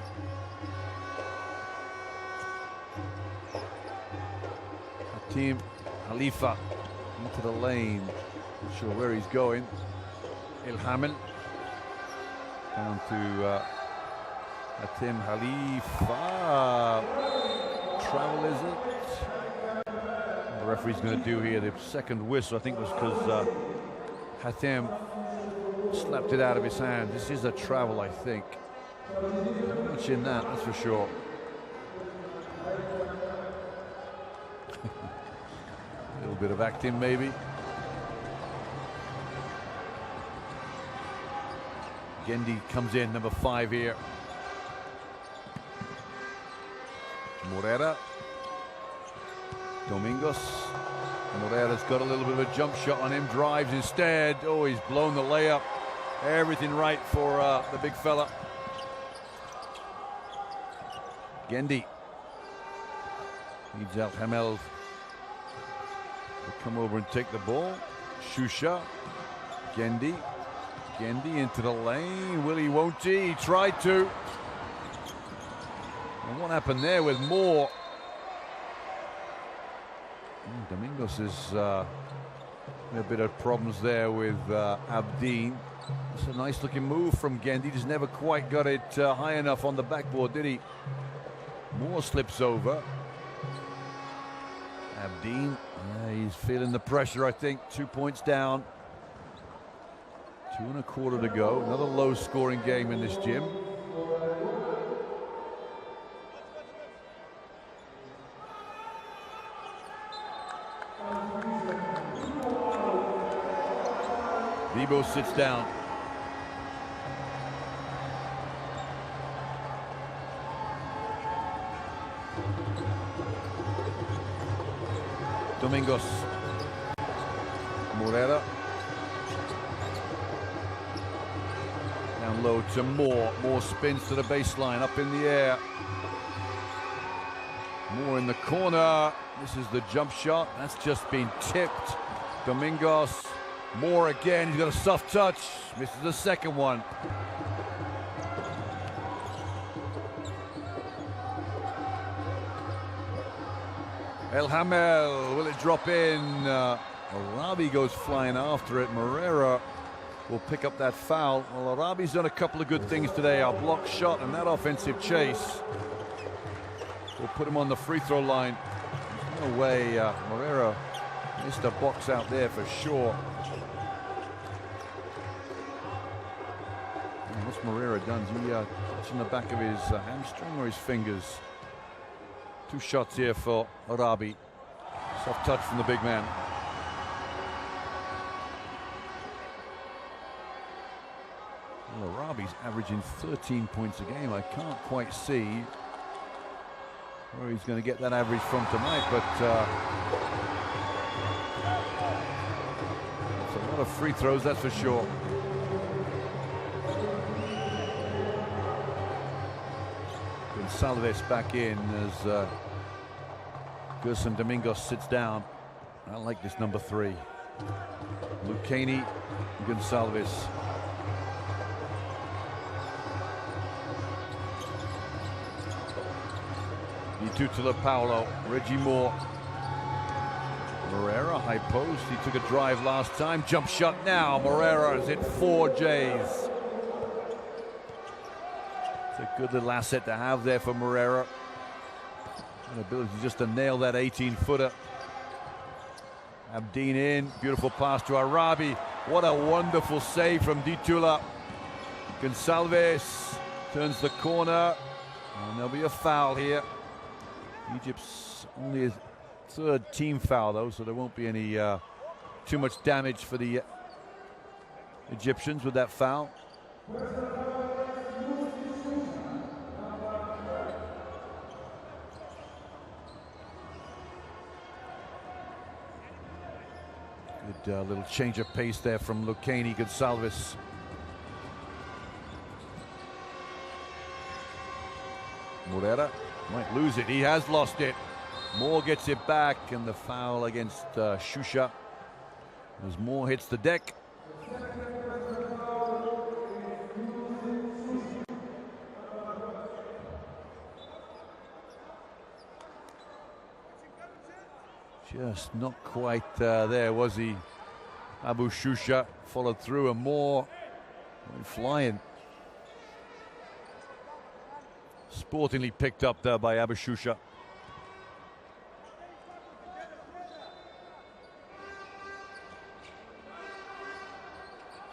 Hatim Khalifa into the lane. Not sure where he's going. Ilhamel down to Hatim Khalifa. Travel, is it? What the referee's going to do here, the second whistle, I think was because Hatim slapped it out of his hand. This is a travel, I think. Not much in that's for sure. A little bit of acting, maybe. Gendy comes in, number 5 here. Morera. Domingos. Morera's got a little bit of a jump shot on him, drives instead. Oh, he's blown the layup. Everything right for the big fella. Gendy. Needs Al Hamel to come over and take the ball. Shusha. Gendy. Gendy into the lane. Will he, won't he? He tried to. And what happened there with Moore? Domingos is a bit of problems there with Abdeen. It's a nice looking move from Gendy. Just never quite got it high enough on the backboard, did he? Moore slips over. Abdeen, he's feeling the pressure, I think. 2 points down. 2 1/4 to go. Another low scoring game in this gym. Vibo sits down. Domingos. Morera. Down low to Moore. Moore spins to the baseline, up in the air. Moore in the corner. This is the jump shot. That's just been tipped. Domingos. Moore again. He's got a soft touch. Misses the second one. El Hamel, will it drop in? Arabi goes flying after it. Morera will pick up that foul. Well, Arabi's done a couple of good things today. A block shot and that offensive chase will put him on the free throw line. There's no way Morera missed a box out there for sure. And what's Morera done? Is he touching the back of his hamstring or his fingers? 2 shots here for Arabi. Soft touch from the big man. Well, Arabi's averaging 13 points a game. I can't quite see where he's going to get that average from tonight, but it's a lot of free throws, that's for sure. Gonçalves back in as Gerson Domingos sits down. I like this number 3. Lucchini, Gonçalves. Ditutula Paolo, Reggie Moore. Morera, high post. He took a drive last time. Jump shot now. Morera has hit 4 J's. It's a good little asset to have there for Morera. An ability just to nail that 18-footer. Abdeen in. Beautiful pass to Arabi. What a wonderful save from Ditula. Gonçalves turns the corner. And there'll be a foul here. Egypt's only his 3rd team foul, though, so there won't be any too much damage for the Egyptians with that foul. Good little change of pace there from Lucchini. Gonçalves Moreira might lose it. He has lost it. Moore gets it back, and the foul against Shusha as Moore hits the deck. Just not quite there, was he? Abu Shusha followed through, and Moore went flying. Sportingly picked up there by Abu Shusha.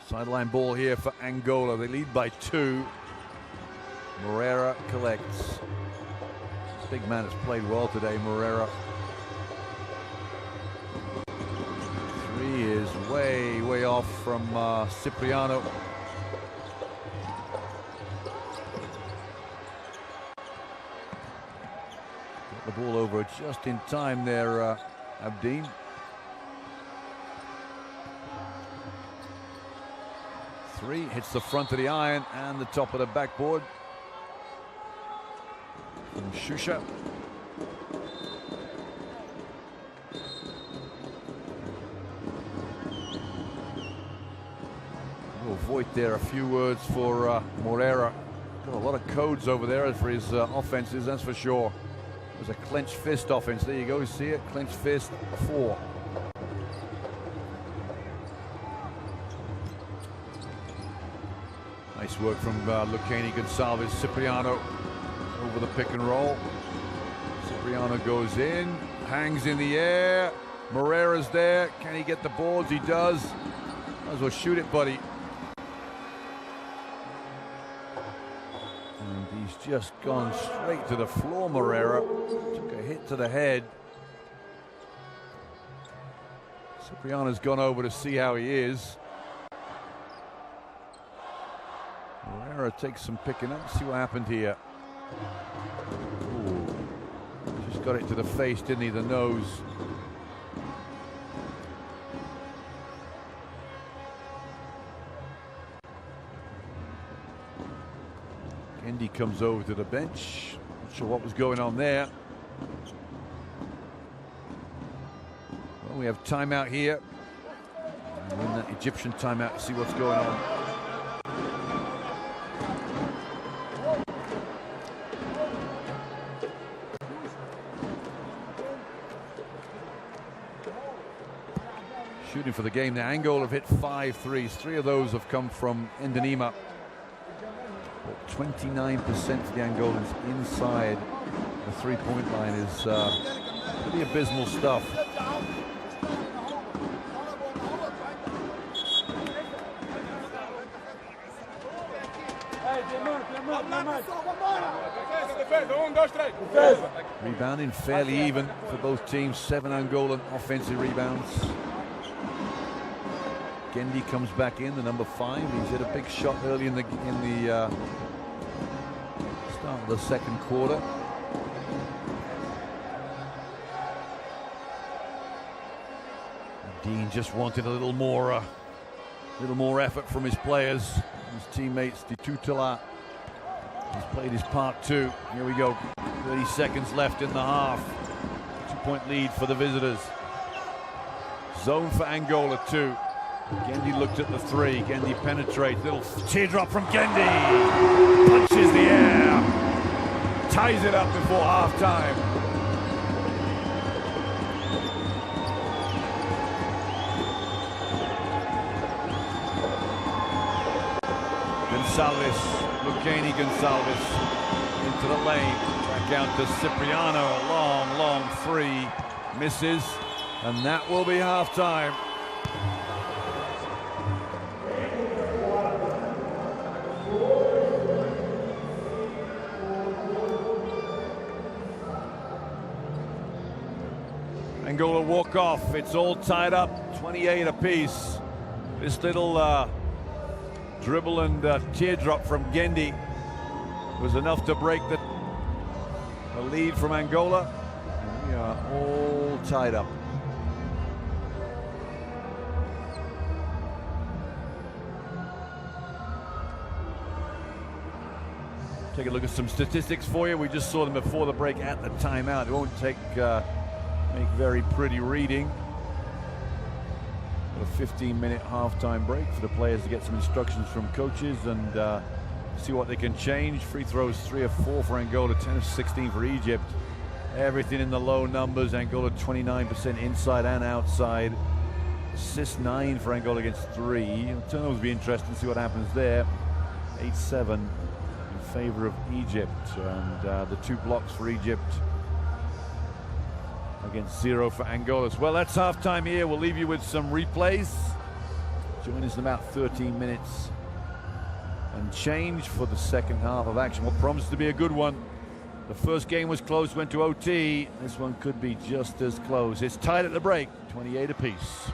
Sideline ball here for Angola. They lead by 2. Moreira collects. Big man has played well today, Moreira. 3 is way off from Cipriano. Got the ball over just in time there, Abdeen. 3 hits the front of the iron and the top of the backboard. From Shusha. We'll void there a few words for Moreira. Got a lot of codes over there for his offenses, that's for sure. It was a clenched fist offense. There you go, you see it, clenched fist 4. Nice work from Lucchini Gonçalves. Cipriano over the pick and roll. Cipriano goes in, hangs in the air. Moreira's there. Can he get the boards? He does. Might as well shoot it, buddy. And he's just gone straight to the floor, Moreira. Took a hit to the head. Cipriano's gone over to see how he is. Moreira takes some picking up. See what happened here. Ooh. Just got it to the face, didn't he? The nose. Kendi comes over to the bench. Not sure what was going on there. Well, we have timeout here. And in that Egyptian timeout to see what's going on. Shooting for the game now. Angola have hit 5 threes. 3 of those have come from Ndenima. But 29% for the Angolans inside the three-point line is pretty abysmal stuff. Rebounding fairly even for both teams. 7 Angolan offensive rebounds. Kendi comes back in, the number 5. He's hit a big shot early in the start of the second quarter. Dean just wanted a little more effort from his players, his teammates. Ditutela has played his part too. Here we go. 30 seconds left in the half. 2-point lead for the visitors. Zone for Angola 2. Kendi looked at the 3. Kendi penetrates. Little teardrop from Kendi. Punches the air. Ties it up before halftime. Gonçalves, Lucchini Gonçalves into the lane. Back out to Cipriano. A long 3. Misses. And that will be halftime. Angola walk off. It's all tied up, 28 apiece. This little dribble and teardrop from Kendi was enough to break the lead from Angola. And we are all tied up. Take a look at some statistics for you. We just saw them before the break at the timeout. It won't make very pretty reading. A 15-minute halftime break for the players to get some instructions from coaches and see what they can change. Free throws 3 of 4 for Angola, 10 of 16 for Egypt. Everything in the low numbers. Angola 29% inside and outside. Assists 9 for Angola against 3. Turnovers will be interesting to see what happens there. 8-7 in favor of Egypt, and the 2 blocks for Egypt against 0 for Angola. Well, that's halftime here. We'll leave you with some replays. Join us in about 13 minutes and change for the second half of action. What promises to be a good one. The first game was close, went to OT. This one could be just as close. It's tied at the break, 28 apiece.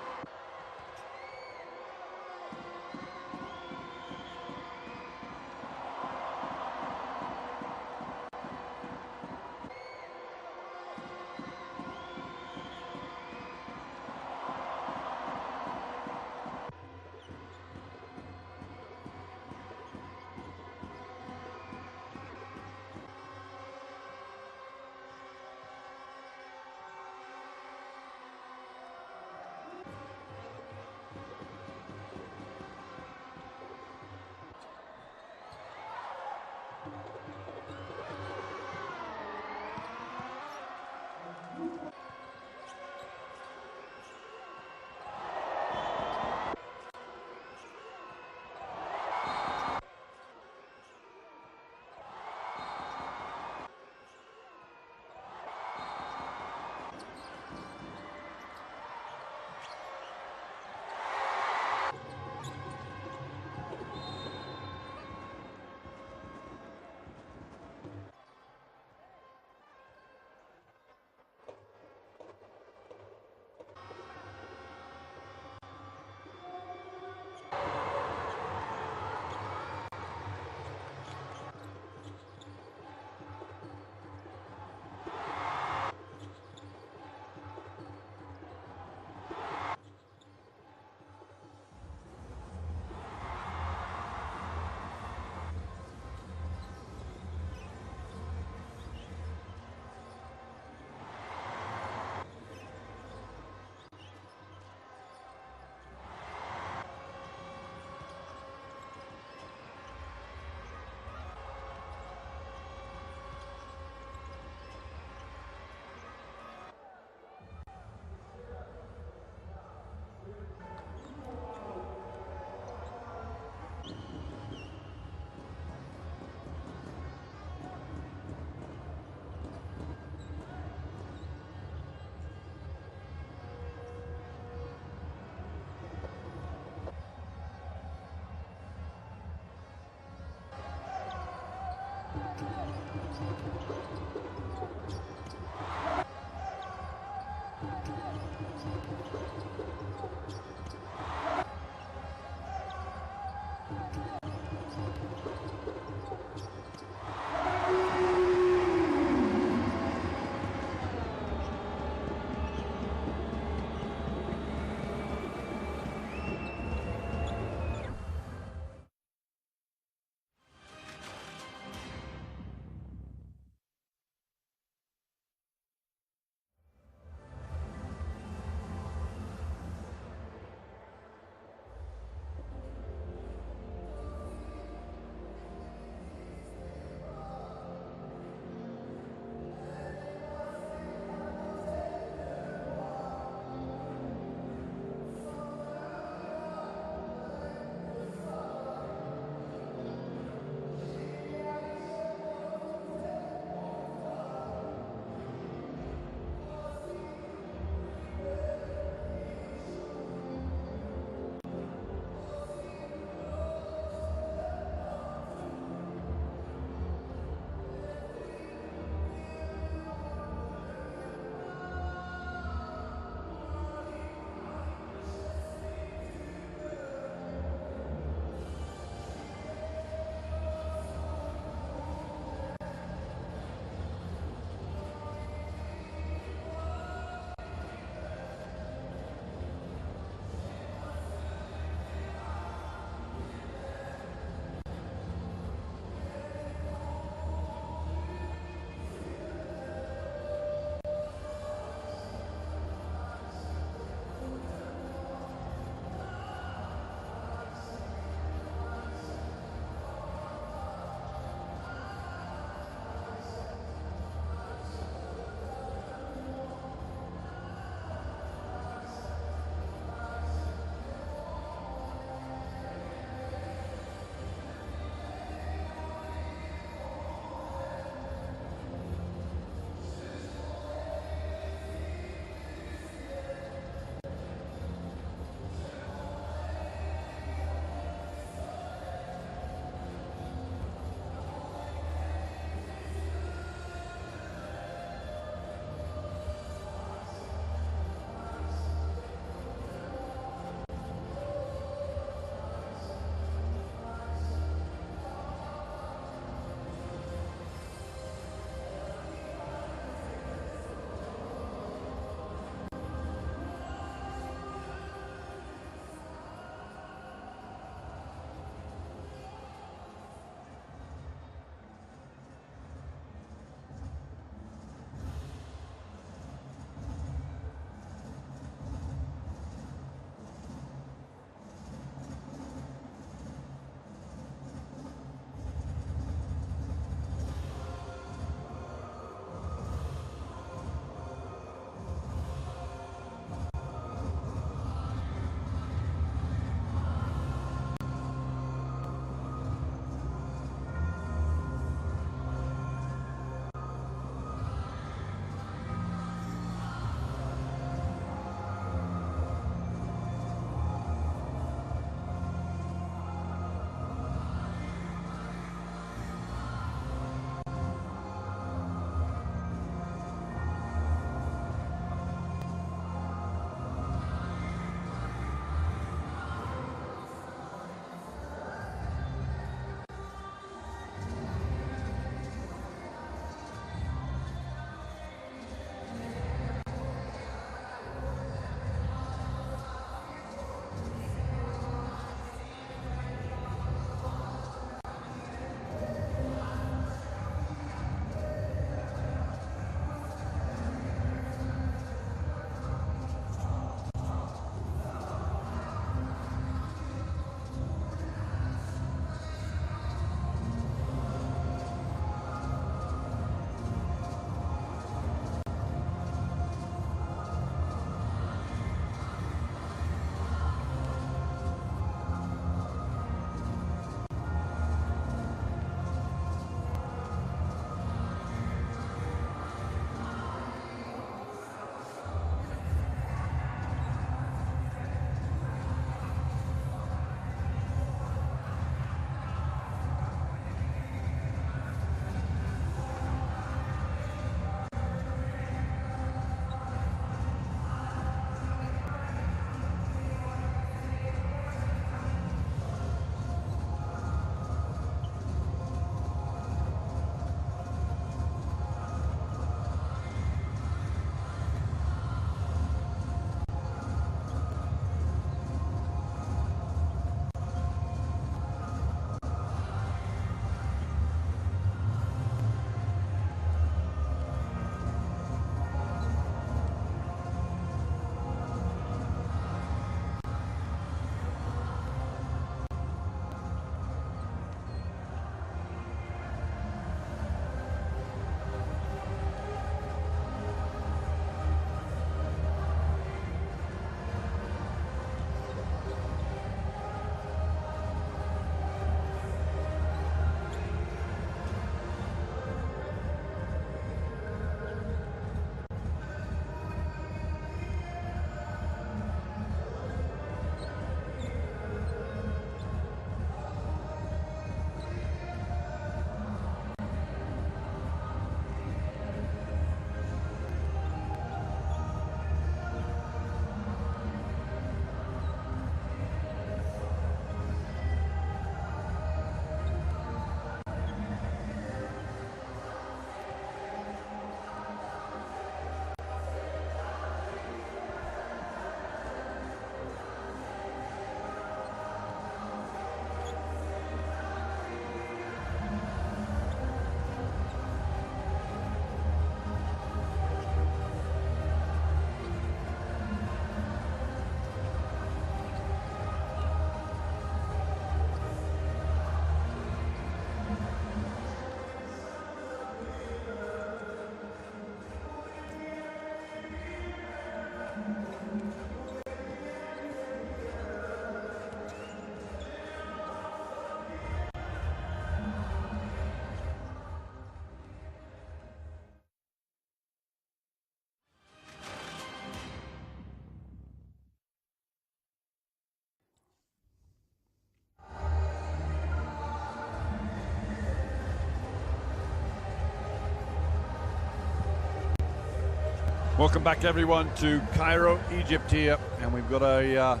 Welcome back, everyone, to Cairo, Egypt here, and we've got a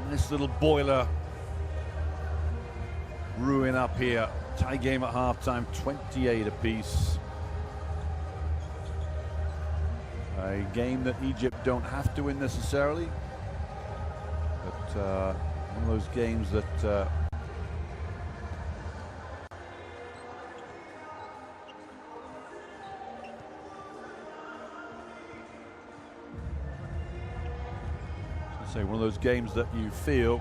nice little boiler brewing up here. Tie game at halftime, 28 apiece. A game that Egypt don't have to win necessarily, but one of those games that one of those games that you feel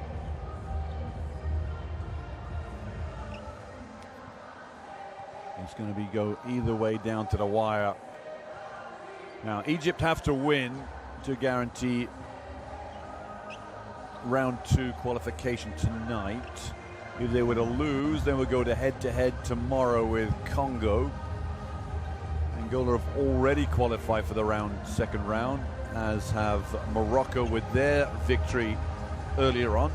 it's going to go either way down to the wire. Now Egypt have to win to guarantee round 2 qualification tonight. If they were to lose, then we'll go to head-to-head tomorrow with Congo. Angola have already qualified for the second round, as have Morocco with their victory earlier on.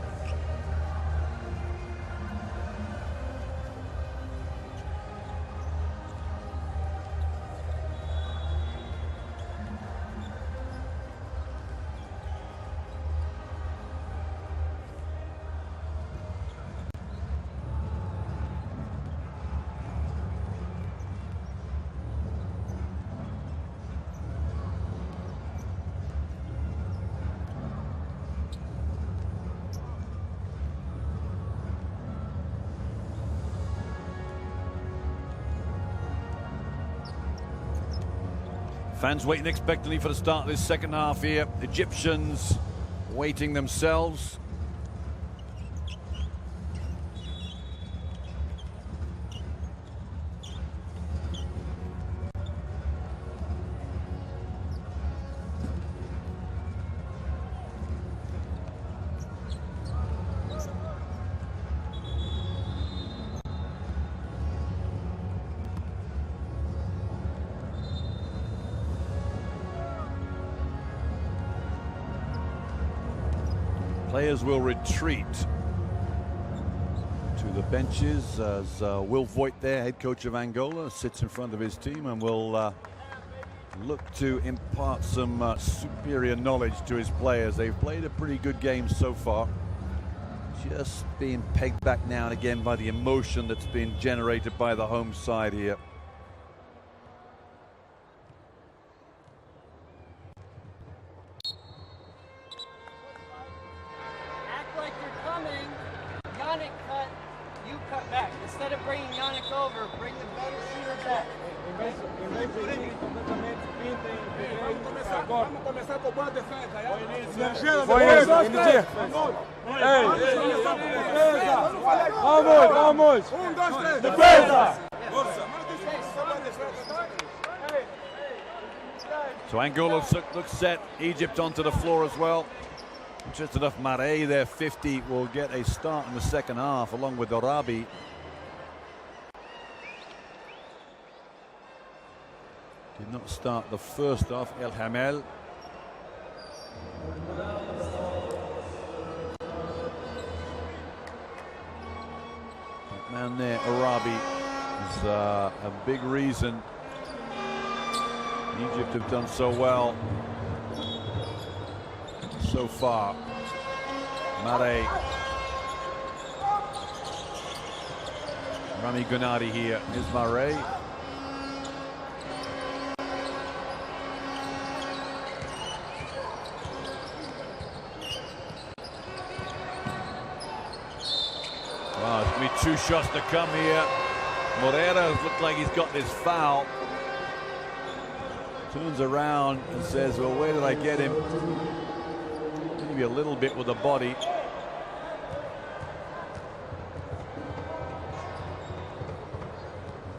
Fans waiting expectantly for the start of this second half here. Egyptians waiting themselves. Players will retreat to the benches as Will Voigt, there, head coach of Angola, sits in front of his team and will look to impart some superior knowledge to his players. They've played a pretty good game so far, just being pegged back now and again by the emotion that's been generated by the home side here. Vamos! Defesa! So Angola looks set, Egypt onto the floor as well. Just enough Mare there, 50, will get a start in the second half along with Arabi. Did not start the first half, El Hamel. That man there, Arabi, is a big reason Egypt have done so well so far. Mare. Rami Gunari here. Here's Mare. Wow, it's going to be 2 shots to come here. Moreira looks like he's got this foul. Turns around and says, well, where did I get him? Maybe a little bit with the body.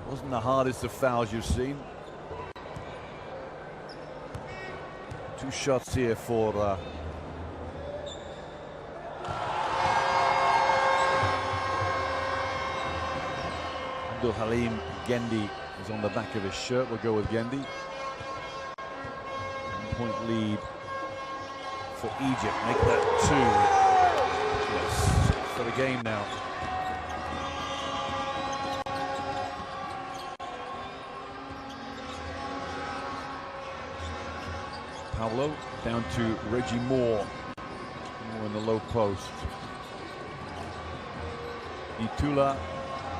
Wasn't the hardest of fouls you've seen. 2 shots here for Abdul Halim Gendi is on the back of his shirt. We'll go with Gendi. 1-point lead for Egypt. Make that 2. Yes, for the game now. Paulo down to Reggie Moore. Moore in the low post. Itula,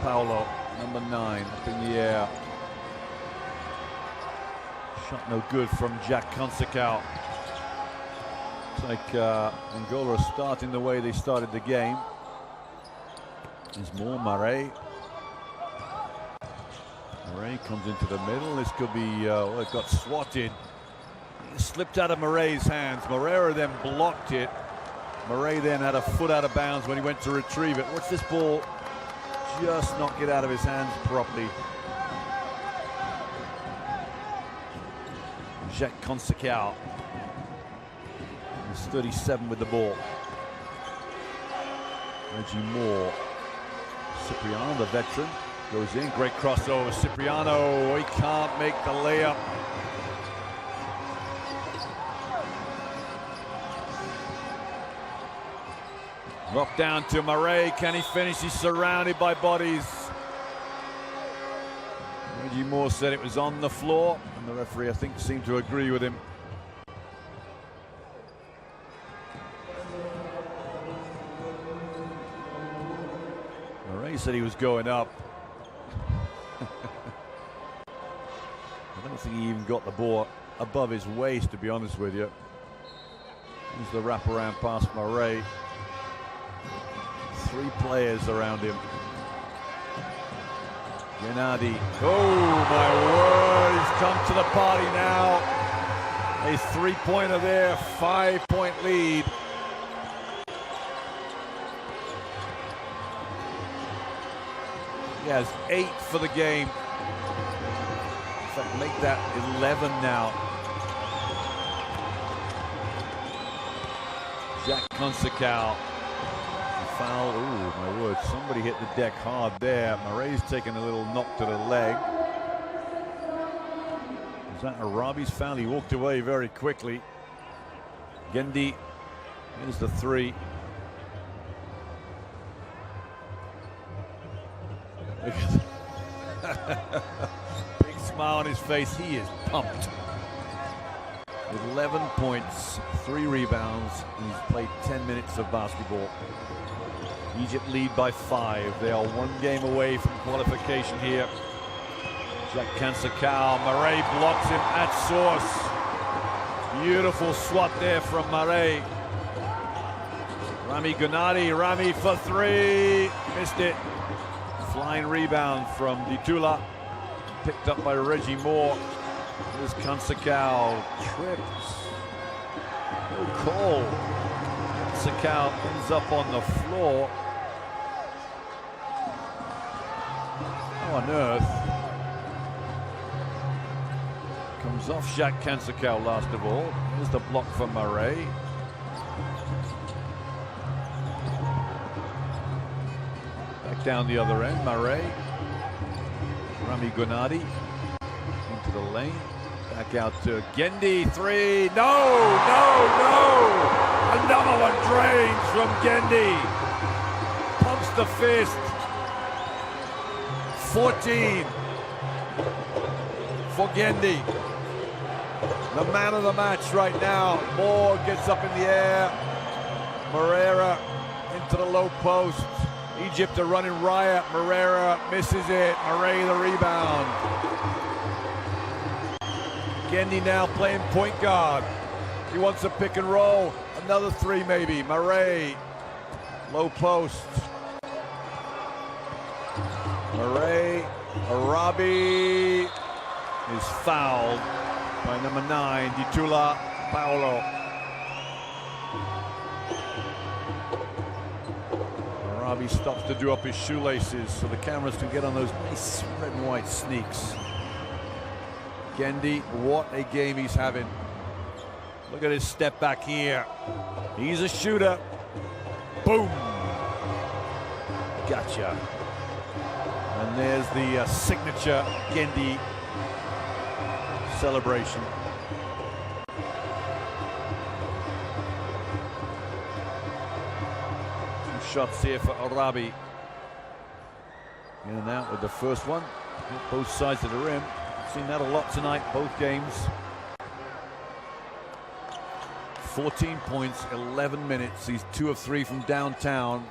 Paulo, number 9, up in the air. Shot no good from Jack Consecao. It's like Angola are starting the way they started the game. There's more Murray. Murray comes into the middle. This could be, well, it got swatted. It slipped out of Murray's hands. Moreira then blocked it. Murray then had a foot out of bounds when he went to retrieve it. Watch this ball just not get out of his hands properly. Jacques Consecao. He's 37 with the ball. Reggie Moore. Cipriano, the veteran, goes in. Great crossover. Cipriano, he can't make the layup. Drop down to Murray. Can he finish? He's surrounded by bodies. Reggie Moore said it was on the floor, and the referee, I think, seemed to agree with him. Murray said he was going up. I don't think he even got the ball above his waist, to be honest with you. Here's the wraparound pass, Murray. 3 players around him. Gennady. Oh my word, he's come to the party now. A 3-pointer there, 5-point lead. He has 8 for the game. In fact, make that 11 now. Jack Consecao. Foul. Oh my word, somebody hit the deck hard there. Murray's taken a little knock to the leg. Is that Arabi's foul? He walked away very quickly. Gendy, here's the 3. Big smile on his face. He is pumped. With 11 points, 3 rebounds, and he's played 10 minutes of basketball. Egypt lead by 5. They are 1 game away from qualification here. Jack Consecao. Murray blocks him at source. Beautiful swat there from Murray. Rami Gennady. Rami for 3. Missed it. Flying rebound from Ditula. Picked up by Reggie Moore. Here's Consecao. Trips. No call. Consecao ends up on the floor. How on earth? Comes off Jacques Consecao last of all. Here's the block for Murray. Back down the other end, Murray. Rami Gennady into the lane. Back out to Gendy. 3. No, no, no! Another one drains from Gendy. Pumps the fist. 14 for Gendy. The man of the match right now. Moore gets up in the air. Moreira into the low post. Egypt are running riot. Moreira misses it. Murray the rebound. Gendy now playing point guard. He wants a pick and roll. Another 3 maybe. Murray. Low post. Murray. Arabi is fouled by number 9, Ditula Paulo. Arabi stops to do up his shoelaces so the cameras can get on those nice red and white sneaks. Gendy, what a game he's having. Look at his step back here. He's a shooter. Boom. Gotcha. And there's the signature Gendy celebration. Two shots here for Arabi. In and out with the first one. Both sides of the rim. Seen that a lot tonight, both games. 14 points, 11 minutes. He's 2 of 3 from downtown.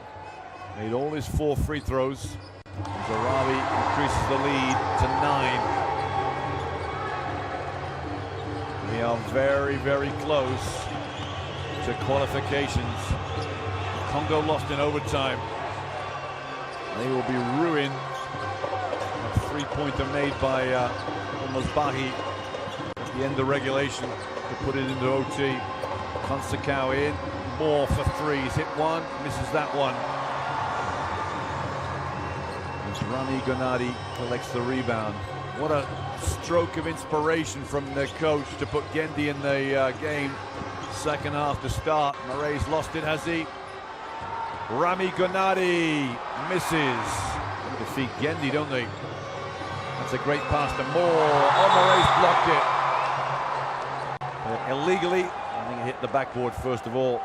Made all his 4 free throws. Zarabi increases the lead to 9. They are very, very close to qualifications. Congo lost in overtime. They will be ruined. A 3-pointer made by Mazbahi at the end of regulation to put it into OT. Consacao in, more for 3s. Hit one, misses that one. As Rami Gonadi collects the rebound. What a stroke of inspiration from their coach to put Gendi in the game. Second half to start. Murray's lost it, has he? Rami Gonadi misses. They defeat Gendi, don't they? That's a great pass to Moore. Oh, Murray's blocked it. Illegally. I think it hit the backboard first of all.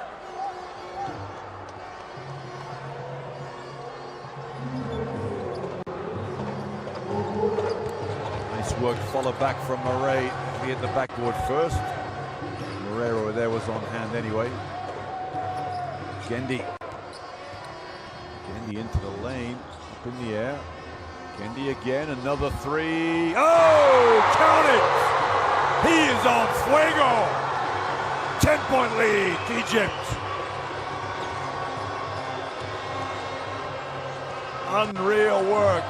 Nice work, follow back from Murray. He hit the backboard first. Moreira there was on hand anyway. Gendi into the lane, up in the air. Gendi again, another 3. Oh, count it! He is on fuego! 10-point lead, Egypt. Unreal work.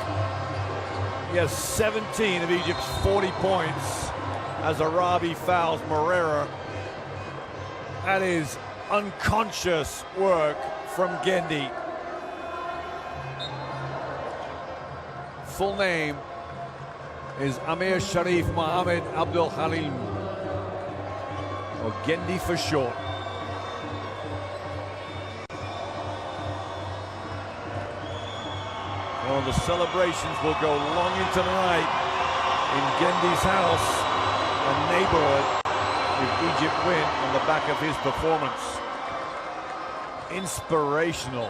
He has 17 of Egypt's 40 points as Arabi fouls Moreira. That is unconscious work from Gendi. Full name is Amir Sharif Mohammed Abdul Halim, or Gendi for short. Well, the celebrations will go long into the night in Gendi's house, a neighborhood, if Egypt win on the back of his performance. Inspirational.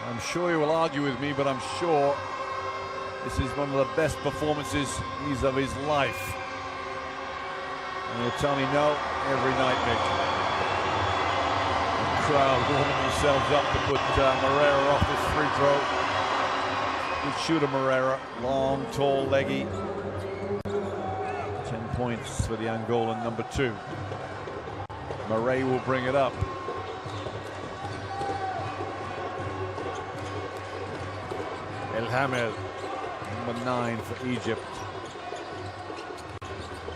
I'm sure he will argue with me, but I'm sure this is one of the best performances of his life. And he'll tell me no every night, Nick. The crowd warming themselves up to put Moreira off this free throw. Good shooter, Moreira. Long, tall, leggy. 10 points for the Angolan number 2. Murray will bring it up. El Hamel, number 9 for Egypt.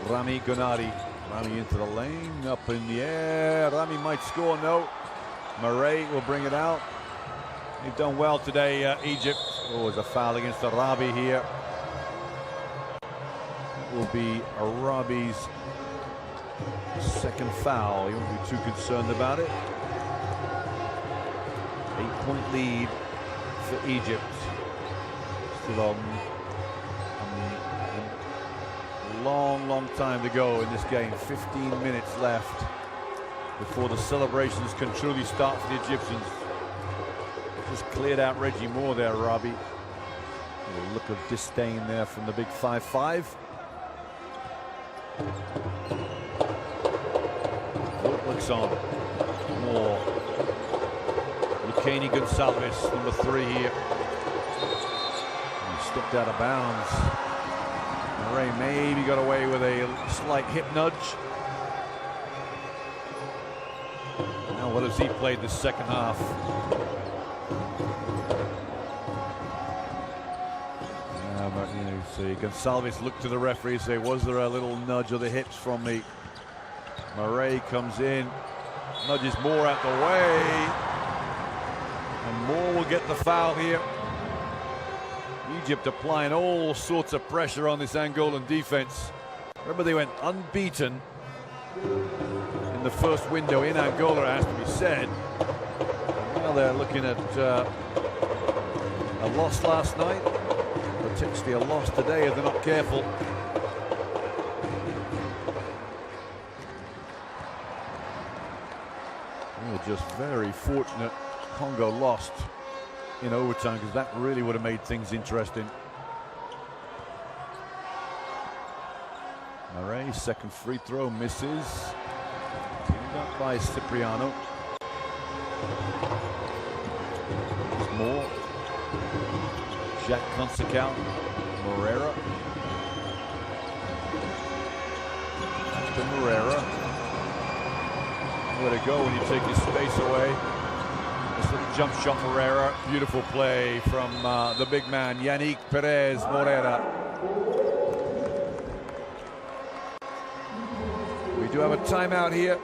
Rami Gonadi. Rami into the lane, up in the air. Rami might score, no. Murray will bring it out. They've done well today, Egypt. Oh, there's a foul against Arabi here. It will be Arabi's second foul. He won't be too concerned about it. 8-point lead for Egypt. Still a long time to go in this game. 15 minutes left before the celebrations can truly start for the Egyptians. Just cleared out Reggie Moore there, Robbie. A look of disdain there from the big 5'5". Looks on. Moore. Lucani Gonsalves, number 3 here. He stepped out of bounds. Murray maybe got away with a slight hip nudge. Now what has he played this second half? See, Gonsalves looked to the referee and say, was there a little nudge of the hips from me? Murray comes in, nudges Moore out the way, and Moore will get the foul here. Egypt applying all sorts of pressure on this Angolan defense. Remember, they went unbeaten in the first window in Angola, it has to be said. Now they're looking at a loss last night, potentially a loss today if they're not careful. They're just very fortunate Congo lost in overtime, because that really would have made things interesting. Murray, second free throw, misses. Cleaned up by Cipriano. There's more. Jacques Consecao, Moreira. Back to Moreira. Where to go when you take your space away. This little jump shot, Moreira. Beautiful play from the big man, Yannick Perez Moreira. We do have a timeout here.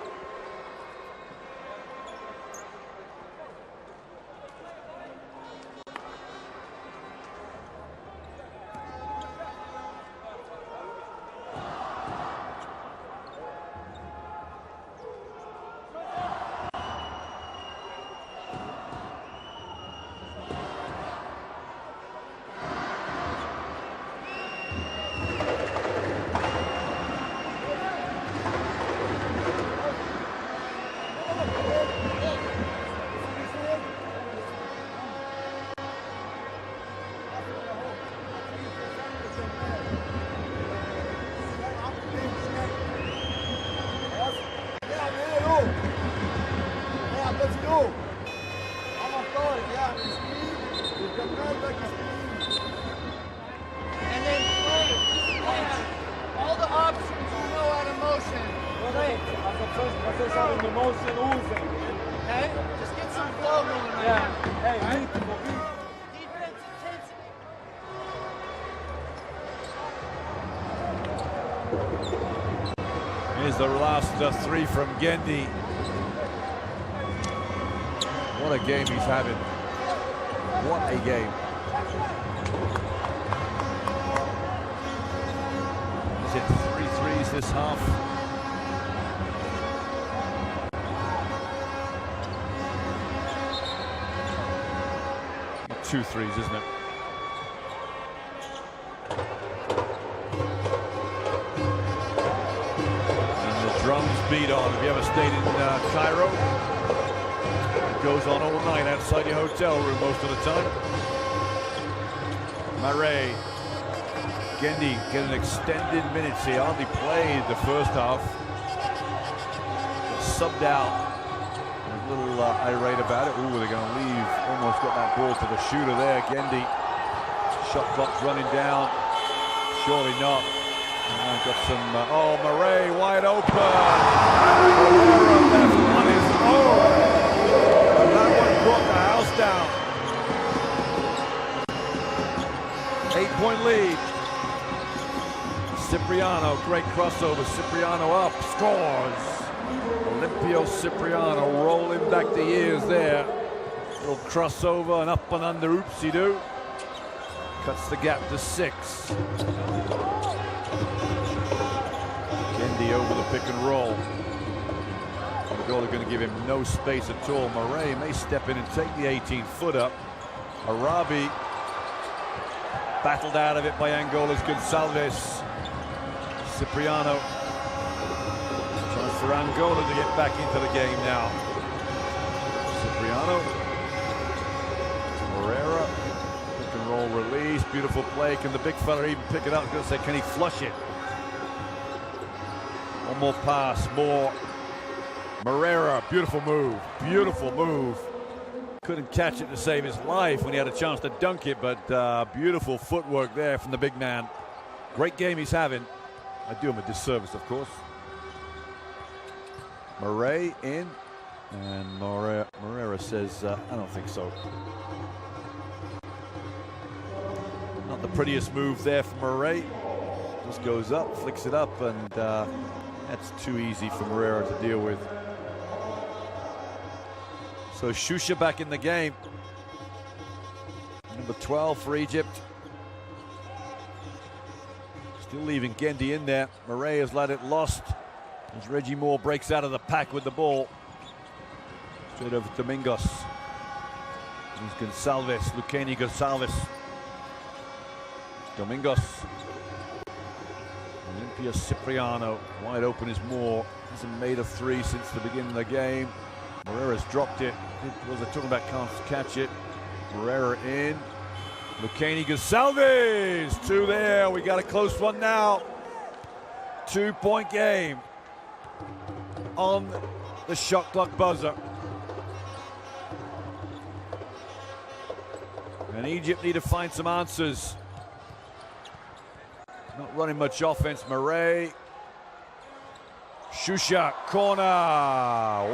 And then play all the options you know out of motion. Okay? Just get some flow going right now. Defense intensity. Here's the last three from Gendy. What a game he's having. What a game. He's hit 3 threes this half. Two threes, isn't it? And the drums beat on. Have you ever stayed in Cairo? It goes on all night outside your hotel room most of the time. Murray. Gendy getting extended minutes. He hardly played the first half. Subbed out. A little irate about it. Ooh, they're going to leave. Almost got that ball to the shooter there. Gendy. Shot clock's running down. Surely not. Got some. Oh, Murray wide open. Moreira left on his own. And that one brought the house down. 8-point lead. Cipriano, great crossover. Cipriano up, scores. Olympio Cipriano rolling back the years there. Little crossover and up and under, oopsie-doo. Cuts the gap to 6. Gendy over the pick and roll. Angola going to give him no space at all. Murray may step in and take the 18-footer. Arabi battled out of it by Angola's Gonçalves. Cipriano. Chance for Angola to get back into the game now. Cipriano. Moreira. Pick and roll release. Beautiful play. Can the big fella even pick it up? I was going to say, can he flush it? One more pass. More. Moreira. Beautiful move. Beautiful move. Couldn't catch it to save his life when he had a chance to dunk it, but beautiful footwork there from the big man. Great game he's having. I do him a disservice, of course. Murray in, and Moreira says, I don't think so. Not the prettiest move there for Murray. Just goes up, flicks it up, and that's too easy for Moreira to deal with. So Shusha back in the game. Number 12 for Egypt. Still leaving Gendy in there. Murray has let it lost as Reggie Moore breaks out of the pack with the ball. Straight over to Domingos. Here's Gonçalves, Lucani Gonçalves. Domingos. Olympio Cipriano. Wide open is Moore. Hasn't made a 3 since the beginning of the game. Moreira's dropped it. Was talking about can't catch it. Moreira in. Lucani Gonçalves, 2 there. We got a close one now. 2-point game on the shot clock buzzer. And Egypt need to find some answers. Not running much offense. Murray. Shusha, corner.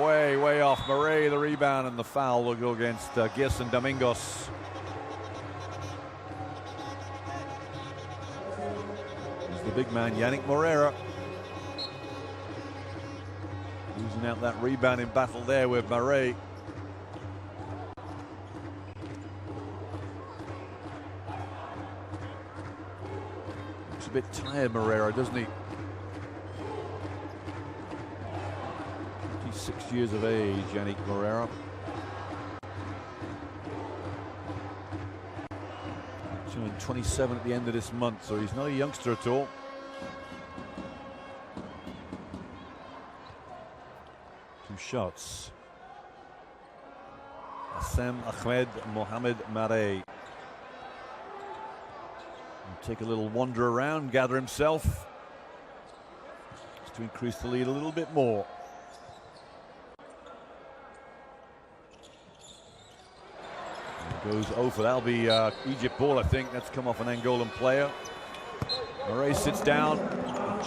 Way off. Murray, the rebound, and the foul will go against Gerson Domingos. There's the big man, Yannick Moreira. Losing out that rebounding battle there with Murray. Looks a bit tired, Moreira, doesn't he? 6 years of age, Yannick Moreira. Turning 27 at the end of this month, so he's not a youngster at all. Two shots. Assem Ahmed Mohamed Marey. Take a little wander around, gather himself, just to increase the lead a little bit more. Goes over. That'll be Egypt ball, I think. That's come off an Angolan player. Murray sits down.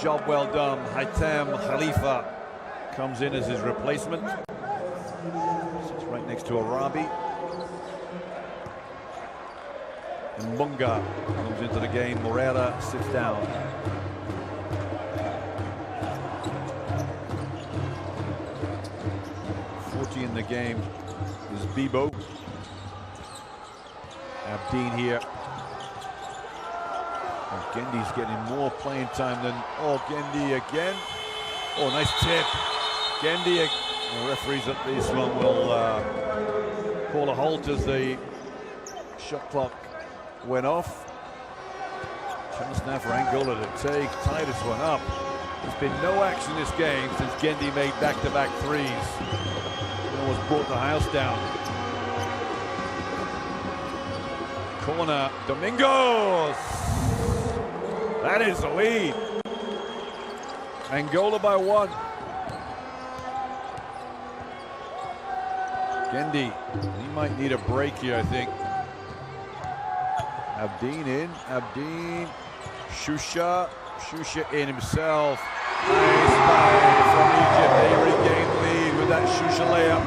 Job well done. Haitem Khalifa comes in as his replacement. Sits right next to Arabi. And Munga comes into the game. Moreira sits down. In the game is Bibo. Abdeen here. And Gendi's getting more playing time than Gendi again. Oh, nice tip. Gendi, the referees at this one will call a halt as the shot clock went off. Chance now for Angola to tie this one up. There's been no action in this game since Gendi made back-to-back threes. He almost brought the house down. Corner, Domingos! That is the lead. Angola by 1. Gendi, he might need a break here, I think. Abdeen in, Abdeen, Shusha in himself. Nice foul from Egypt. They regain the lead with that Shusha layup.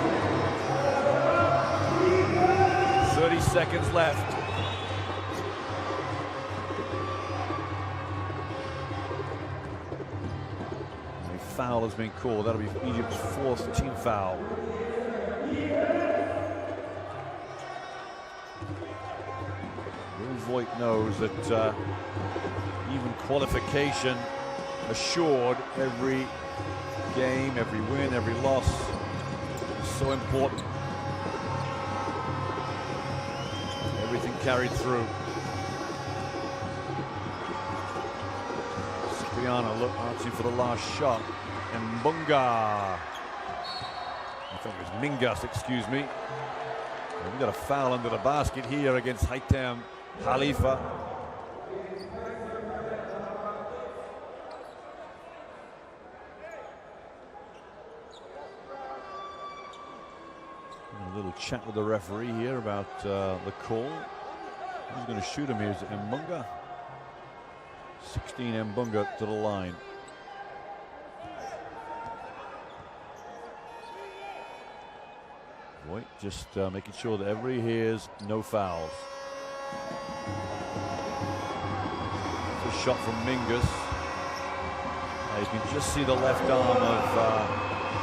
30 seconds left. A foul has been called. That'll be Egypt's 4th team foul. Voigt knows that even qualification assured, every game, every win, every loss is so important. Everything carried through. Cipriano marching for the last shot. And Mbunga. I think it was Mingas, excuse me. We've got a foul under the basket here against Haitem Khalifa. A little chat with the referee here about the call. Who's going to shoot him here? Is it Mbunga? 16 Mbunga to the line. Wait, just making sure that everybody hears no fouls. It's a shot from Mingus. You can just see the left arm of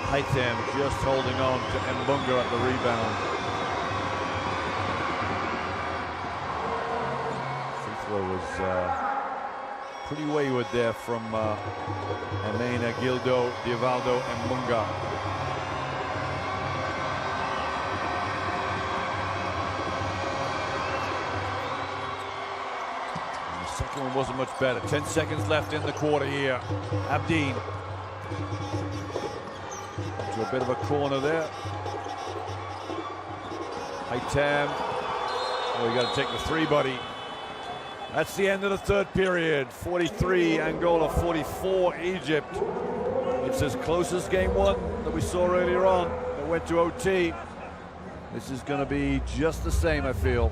Haitem just holding on to Mbunga at the rebound. Free throw was pretty wayward there from Amena, Gildo, Divaldo, Mbunga. Second one wasn't much better. 10 seconds left in the quarter here. Abdeen to a bit of a corner there. Haitem. Oh, you got to take the three, buddy. That's the end of the third period. 43 Angola, 44 Egypt. It's as close as game one that we saw earlier on. It went to OT. This is going to be just the same, I feel.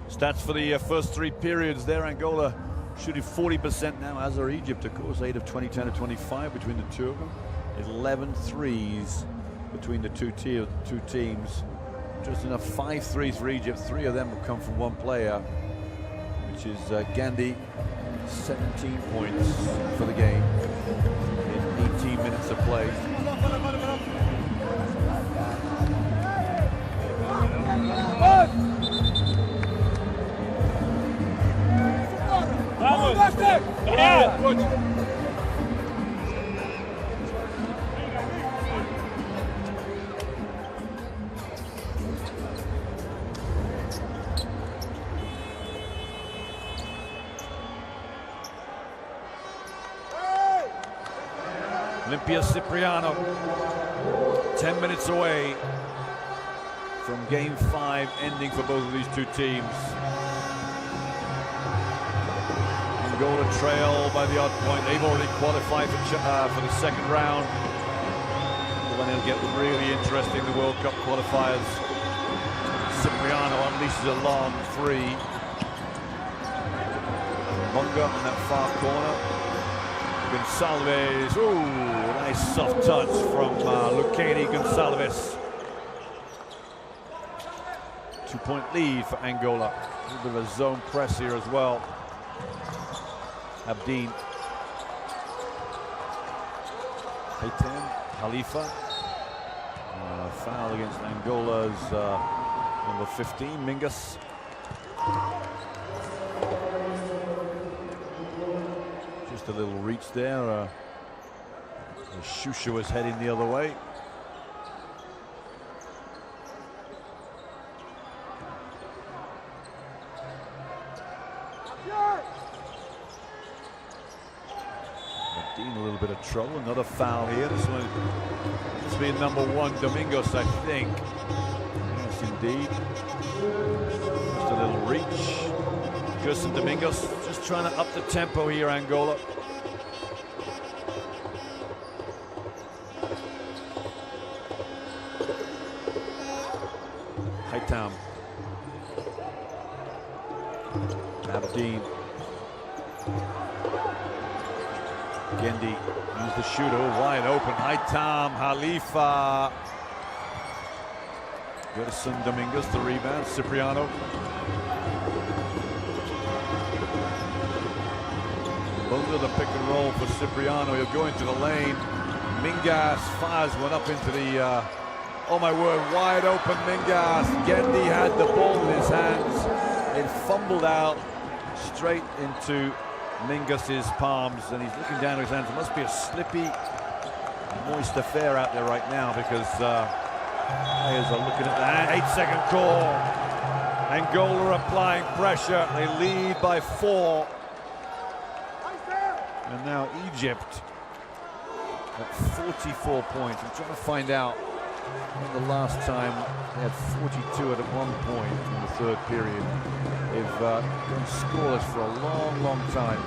Stats for the first three periods there. Angola shooting 40% now, as are Egypt, of course. 8 of 20, 10 of 25 between the two of them. 11 threes between the two teams. Just enough 5 threes for Egypt. 3 of them have come from one player, which is Gandhi. 17 points for the game in 18 minutes of play. Olympia Cipriano, 10 minutes away from game 5 ending for both of these two teams. Angola trail by the odd point. They've already qualified for the second round. But then it'll get really interesting, the World Cup qualifiers. Cipriano unleashes a long three. Munga in that far corner. Gonçalves, ooh, nice soft touch from Lucchini Gonçalves. 2-point lead for Angola. A little bit of a zone press here as well. Abdeen. Haytham, Khalifa. Foul against Angola's number 15, Mingus. Just a little reach there. Shusha was heading the other way. Abdeen, a little bit of trouble. Another foul here. This one must be number 1, Domingos, I think. Yes, indeed. Just a little reach. Gerson Domingos just trying to up the tempo here, Angola. Haytham. Abdeen. Gendi used the shooter, wide open. Haytham, Khalifa. Gerson Domingos, the rebound. Cipriano. Over the pick and roll for Cipriano. He'll go into the lane. Mingas fires one up into the, oh my word, wide open Mingas. Gendi had the ball in his hands. It fumbled out straight into Mingas's palms, and he's looking down at his hands. It must be a slippy, moist affair out there right now, because players are looking at the 8-second call. Angola applying pressure. They lead by 4. And now Egypt at 44 points. I'm trying to find out when the last time they had 42 at one point in the third period. They've gone scoreless for a long, long time.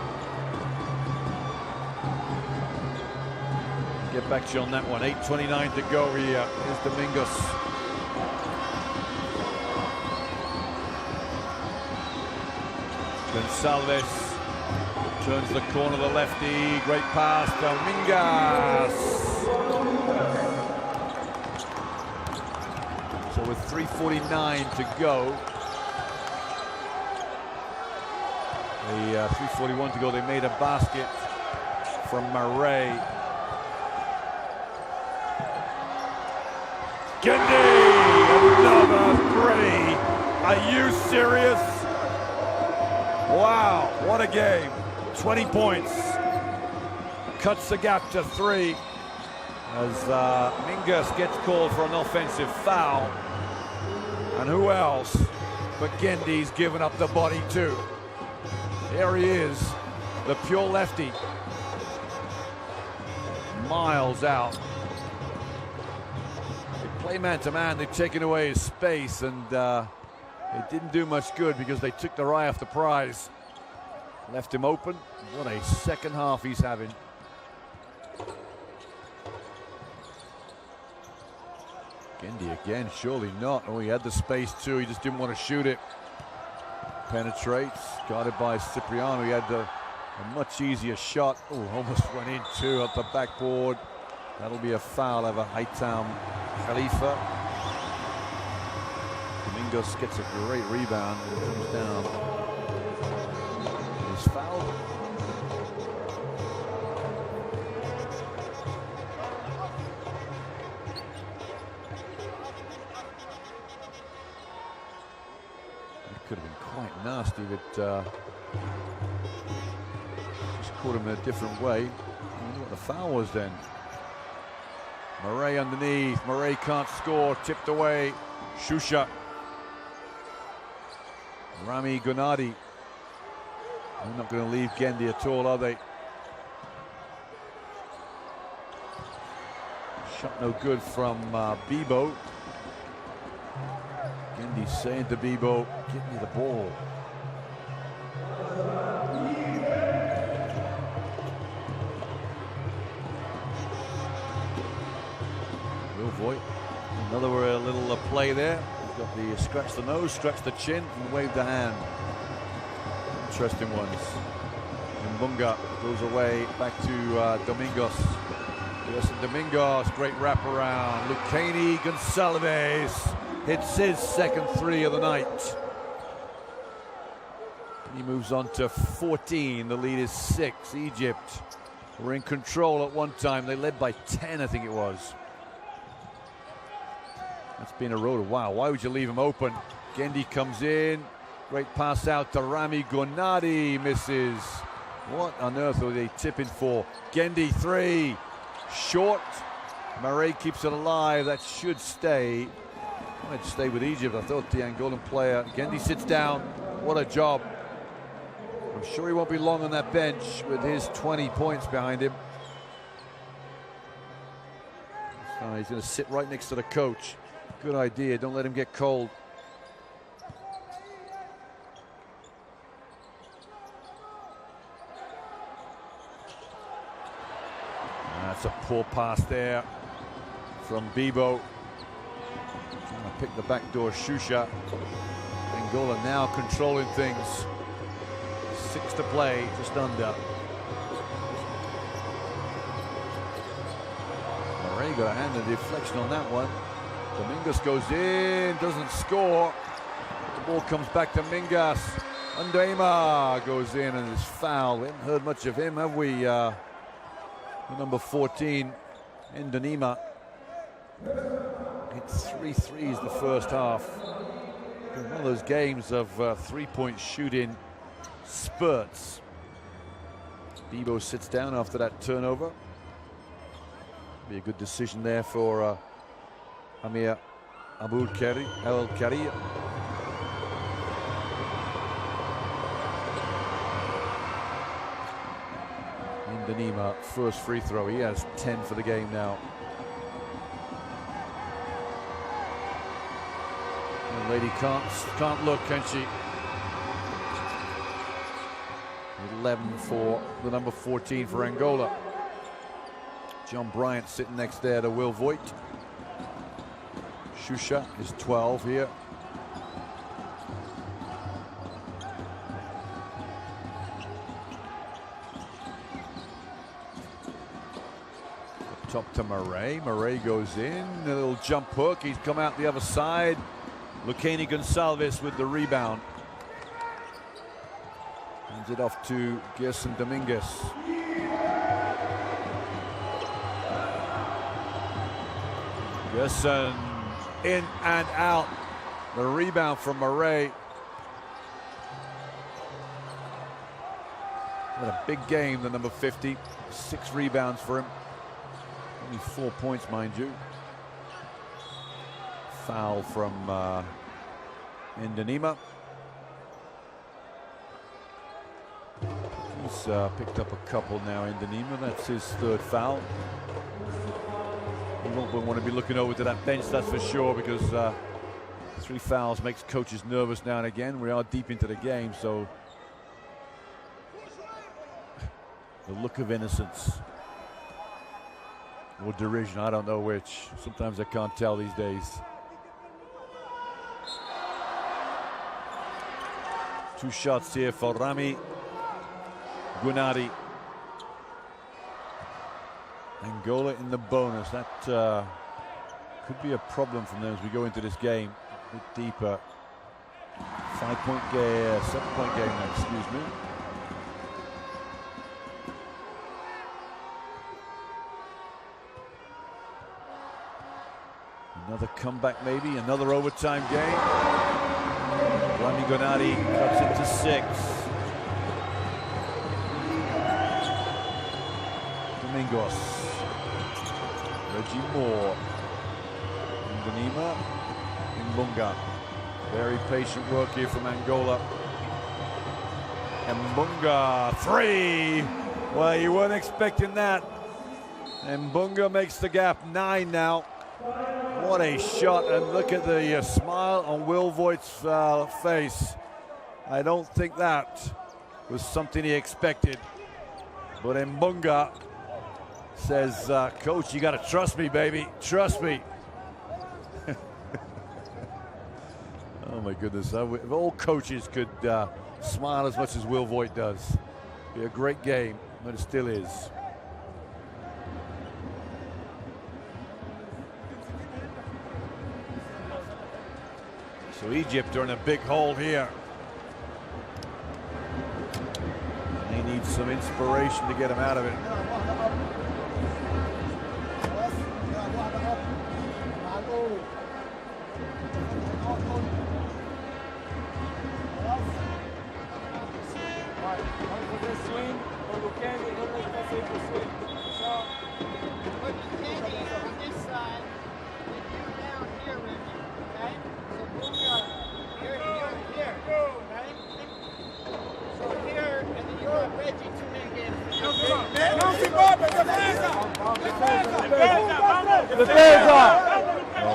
Get back to you on that one. 8:29 to go here. Here's Domingos. Gonçalves. Turns the corner, the lefty, great pass, Dominguez. So with 3:49 to go, 3:41 to go, they made a basket from Murray. Gendy, another three. Are you serious? Wow, what a game. 20 points. Cuts the gap to 3 as Mingus gets called for an offensive foul. And who else but Gendy's given up the body too. There he is, the pure lefty. Miles out. They play man-to-man, they've taken away his space, and it didn't do much good because they took their eye off the prize. Left him open. What a second half he's having. Gendy again, surely not. Oh, he had the space too, he just didn't want to shoot it. Penetrates, guarded by Cipriano. He had a much easier shot. Oh, almost went in too at the backboard. That'll be a foul over Haitham Khalifa. Domingos gets a great rebound and comes down. He's fouled. Could have been quite nasty, but just caught him in a different way. I wonder what the foul was then. Murray underneath. Murray can't score. Tipped away. Shusha. Rami Gunadi. They're not going to leave Gendy at all, are they? Shot no good from Bibo. Gendy saying to Bibo, give me the ball. Will Voigt, another little play there. He's got the scratch the nose, stretch the chin, and wave the hand. Interesting ones. Mbunga goes away back to Domingos. Yes, Domingos, great wraparound. Lucchini Gonçalves hits his second 3 of the night. He moves on to 14. The lead is 6. Egypt were in control at one time. They led by 10, I think it was. That's been eroded. Wow, why would you leave him open? Gendy comes in. Great pass out to Rami Gonadi. Misses. What on earth are they tipping for? Gendy 3. Short. Murray keeps it alive. That should stay. I'd stay with Egypt. I thought the Angolan player. Gendy sits down. What a job. I'm sure he won't be long on that bench with his 20 points behind him. So he's going to sit right next to the coach. Good idea. Don't let him get cold. That's a poor pass there from Bibo. Trying to pick the backdoor Shusha. Angola now controlling things. 6 to play, just under. Murray got a hand in the deflection on that one. Domingos goes in, doesn't score. The ball comes back to Mingas. Undema goes in and is fouled. We haven't heard much of him, have we? Number 14, Ndenima. Hit 3 threes the first half. One of those games of 3-point shooting spurts. Bibo sits down after that turnover. Be a good decision there for Amir Abul-Kari, El-Kari. Ndenima, first free throw. He has 10 for the game now. The lady can't look, can she? 11 for the number 14 for Angola. John Bryant sitting next there to Will Voigt. Shusha is 12 here. Top to Murray. Murray goes in. A little jump hook. He's come out the other side. Lucchini Gonçalves with the rebound. Hands it off to Gerson Dominguez. Gerson in and out. The rebound from Murray. What a big game, the number 50. 6 rebounds for him. Only 4 points, mind you. Foul from Indanima. He's picked up a couple now, Indanima. That's his 3rd foul. We won't want to be looking over to that bench, that's for sure, because 3 fouls makes coaches nervous now and again. We are deep into the game, so the look of innocence or derision, I don't know which. Sometimes I can't tell these days. 2 shots here for Rami Gunari. Angola in the bonus. That could be a problem from them as we go into this game. A bit deeper. 5-point game, 7-point game now, excuse me. Another comeback maybe, another overtime game. Rami Gunari cuts it to 6. Domingos. Reggie Moore. Indanima. Mbunga. Very patient work here from Angola. Mbunga, 3. Well, you weren't expecting that. Mbunga makes the gap 9 now. What a shot, and look at the smile on Will Voigt's face. I don't think that was something he expected. But Mbunga says, Coach, you got to trust me, baby. Trust me. Oh, my goodness. If all coaches could smile as much as Will Voigt does, it'd be a great game, but it still is. So Egypt are in a big hole here. They need some inspiration to get them out of it.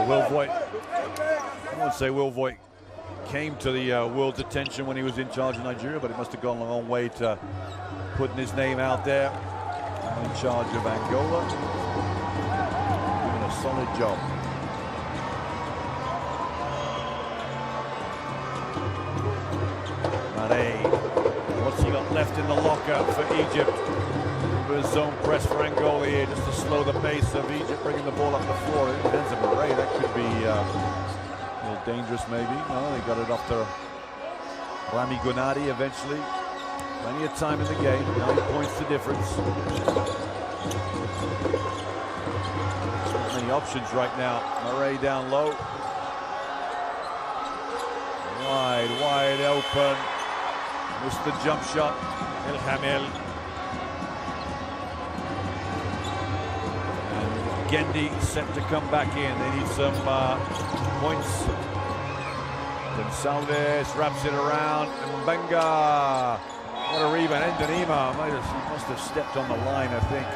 Will Voigt, I won't say Will Voigt came to the world's attention when he was in charge of Nigeria, but it must have gone a long way to putting his name out there. In charge of Angola, doing a solid job. Mane, what's he got left in the locker for Egypt? A zone press for Angola here, just to slow the pace of Egypt, bringing the ball up the floor. In the hands of Murray, that could be a little dangerous maybe. No, they got it off to Rami Gunari eventually. Plenty of time in the game, 9 points the difference. Not many options right now. Murray down low. Wide open. Missed the jump shot. El Hamel. Gendi set to come back in. They need some points. Gonçalves wraps it around. Mbenga. What a rebound. Indanima must have stepped on the line, I think.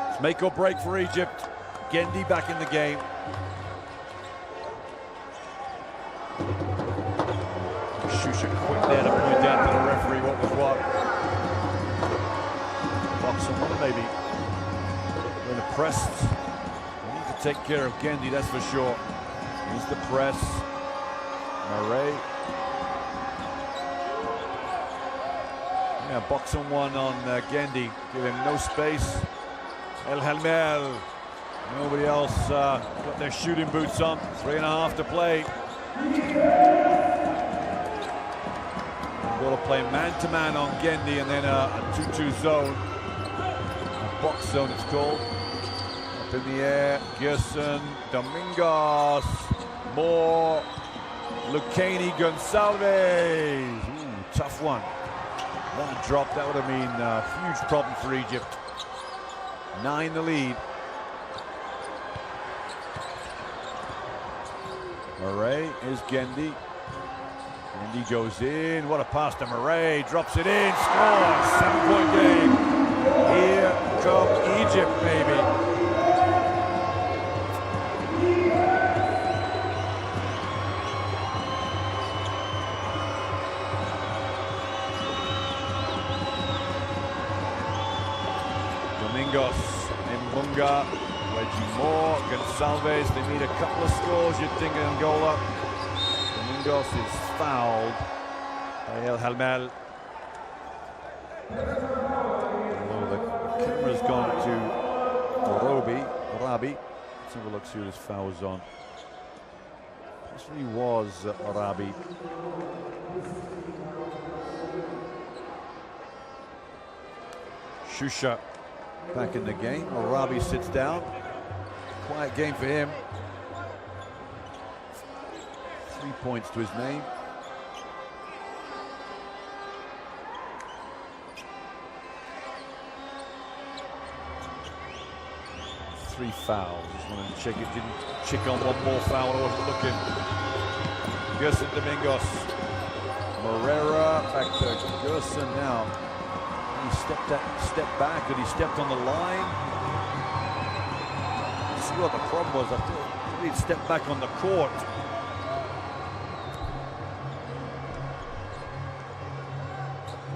It's make or break for Egypt. Gendi back in the game. Shusha quick there to point out to the referee what was what. Someone maybe when the press, they need to take care of Gendi, that's for sure. Here's the press. Murray. Yeah, box on one on Gendi, give him no space. El Helmel, nobody else got their shooting boots on. 3.5 to play. Angola play man-to-man on Gendi and then a 2-2 zone. A box zone it's called. Up in the air, Gerson, Domingos, Moore, Lucchini, Gonçalves. Ooh, tough one. That drop, that would have been a huge problem for Egypt. 9 the lead. Murray is Gendi. Gendi goes in. What a pass to Murray. Drops it in. Scores. 7-point game. Here come Egypt, maybe. Domingos, Mbunga, Reggie Moore, Gonçalves. They need a couple of scores, you'd think, in Angola. Domingos is fouled by El Helmel. Although the camera's gone to Arabi. Let's have a look, see who this foul was on. Possibly was Arabi. Shusha back in the game. Arabi sits down. Quiet game for him. 3 points to his name. Three fouls. Just wanted to check it. Didn't check on one more foul. I wasn't looking. Gerson Domingos. Moreira back to Gerson now. He stepped back and he stepped on the line. Let's see what the problem was. I thought he'd stepped back on the court.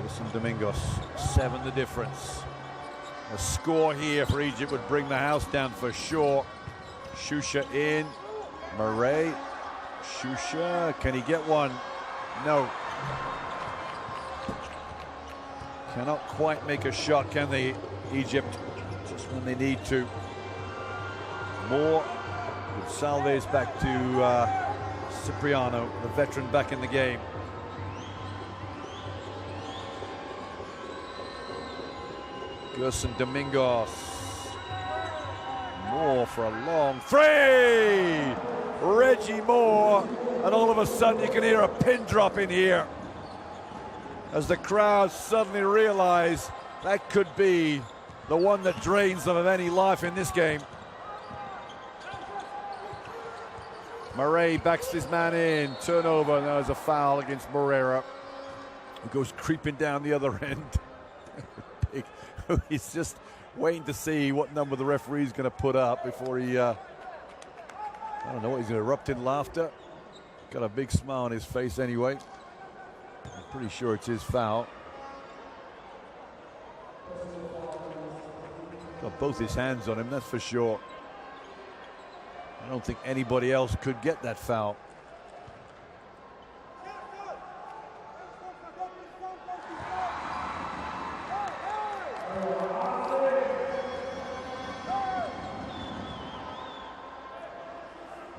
Gerson Domingos, 7 the difference. A score here for Egypt would bring the house down for sure. Shusha in. Murray. Shusha, can he get one? No. Cannot quite make a shot, can they, Egypt? Just when they need to. Moore. Gonçalves back to Cipriano, the veteran back in the game. Gerson Domingos. Moore for a long three! Reggie Moore. And all of a sudden you can hear a pin drop in here, as the crowd suddenly realize that could be the one that drains them of any life in this game. Murray backs his man in, turnover, and there's a foul against Moreira, who goes creeping down the other end. He's just waiting to see what number the referee's going to put up before he, I don't know what, he's going to erupt in laughter. Got a big smile on his face anyway. I'm pretty sure it's his foul. Got both his hands on him, that's for sure. I don't think anybody else could get that foul.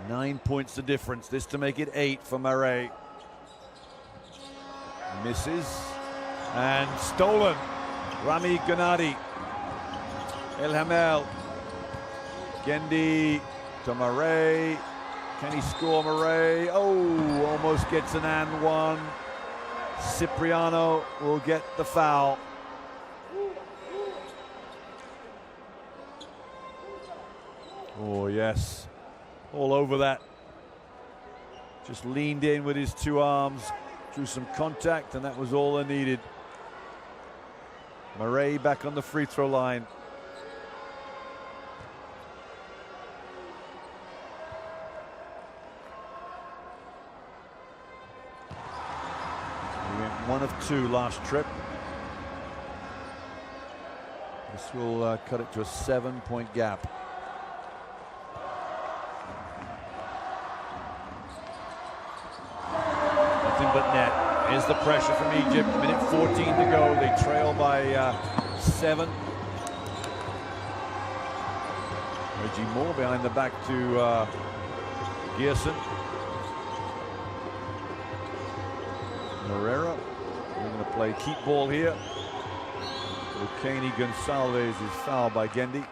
Nine points the difference. This to make it 8 for Murray. Misses and stolen. Rami Gennady. El Hamel. Gendi to Murray. Can he score, Murray? Oh, almost gets an and one. Cipriano will get the foul. Oh, yes. All over that. Just leaned in with his two arms. Drew some contact, and that was all they needed. Murray back on the free throw line. He went 1 of 2 last trip. This will cut it to a 7-point gap. Nothing but net. Here's the pressure from Egypt. Minute 14 to go. They trail by 7. Reggie Moore behind the back to Gearson. Herrera, we're going to play keep ball here. Okani Gonsalves is fouled by Gendi.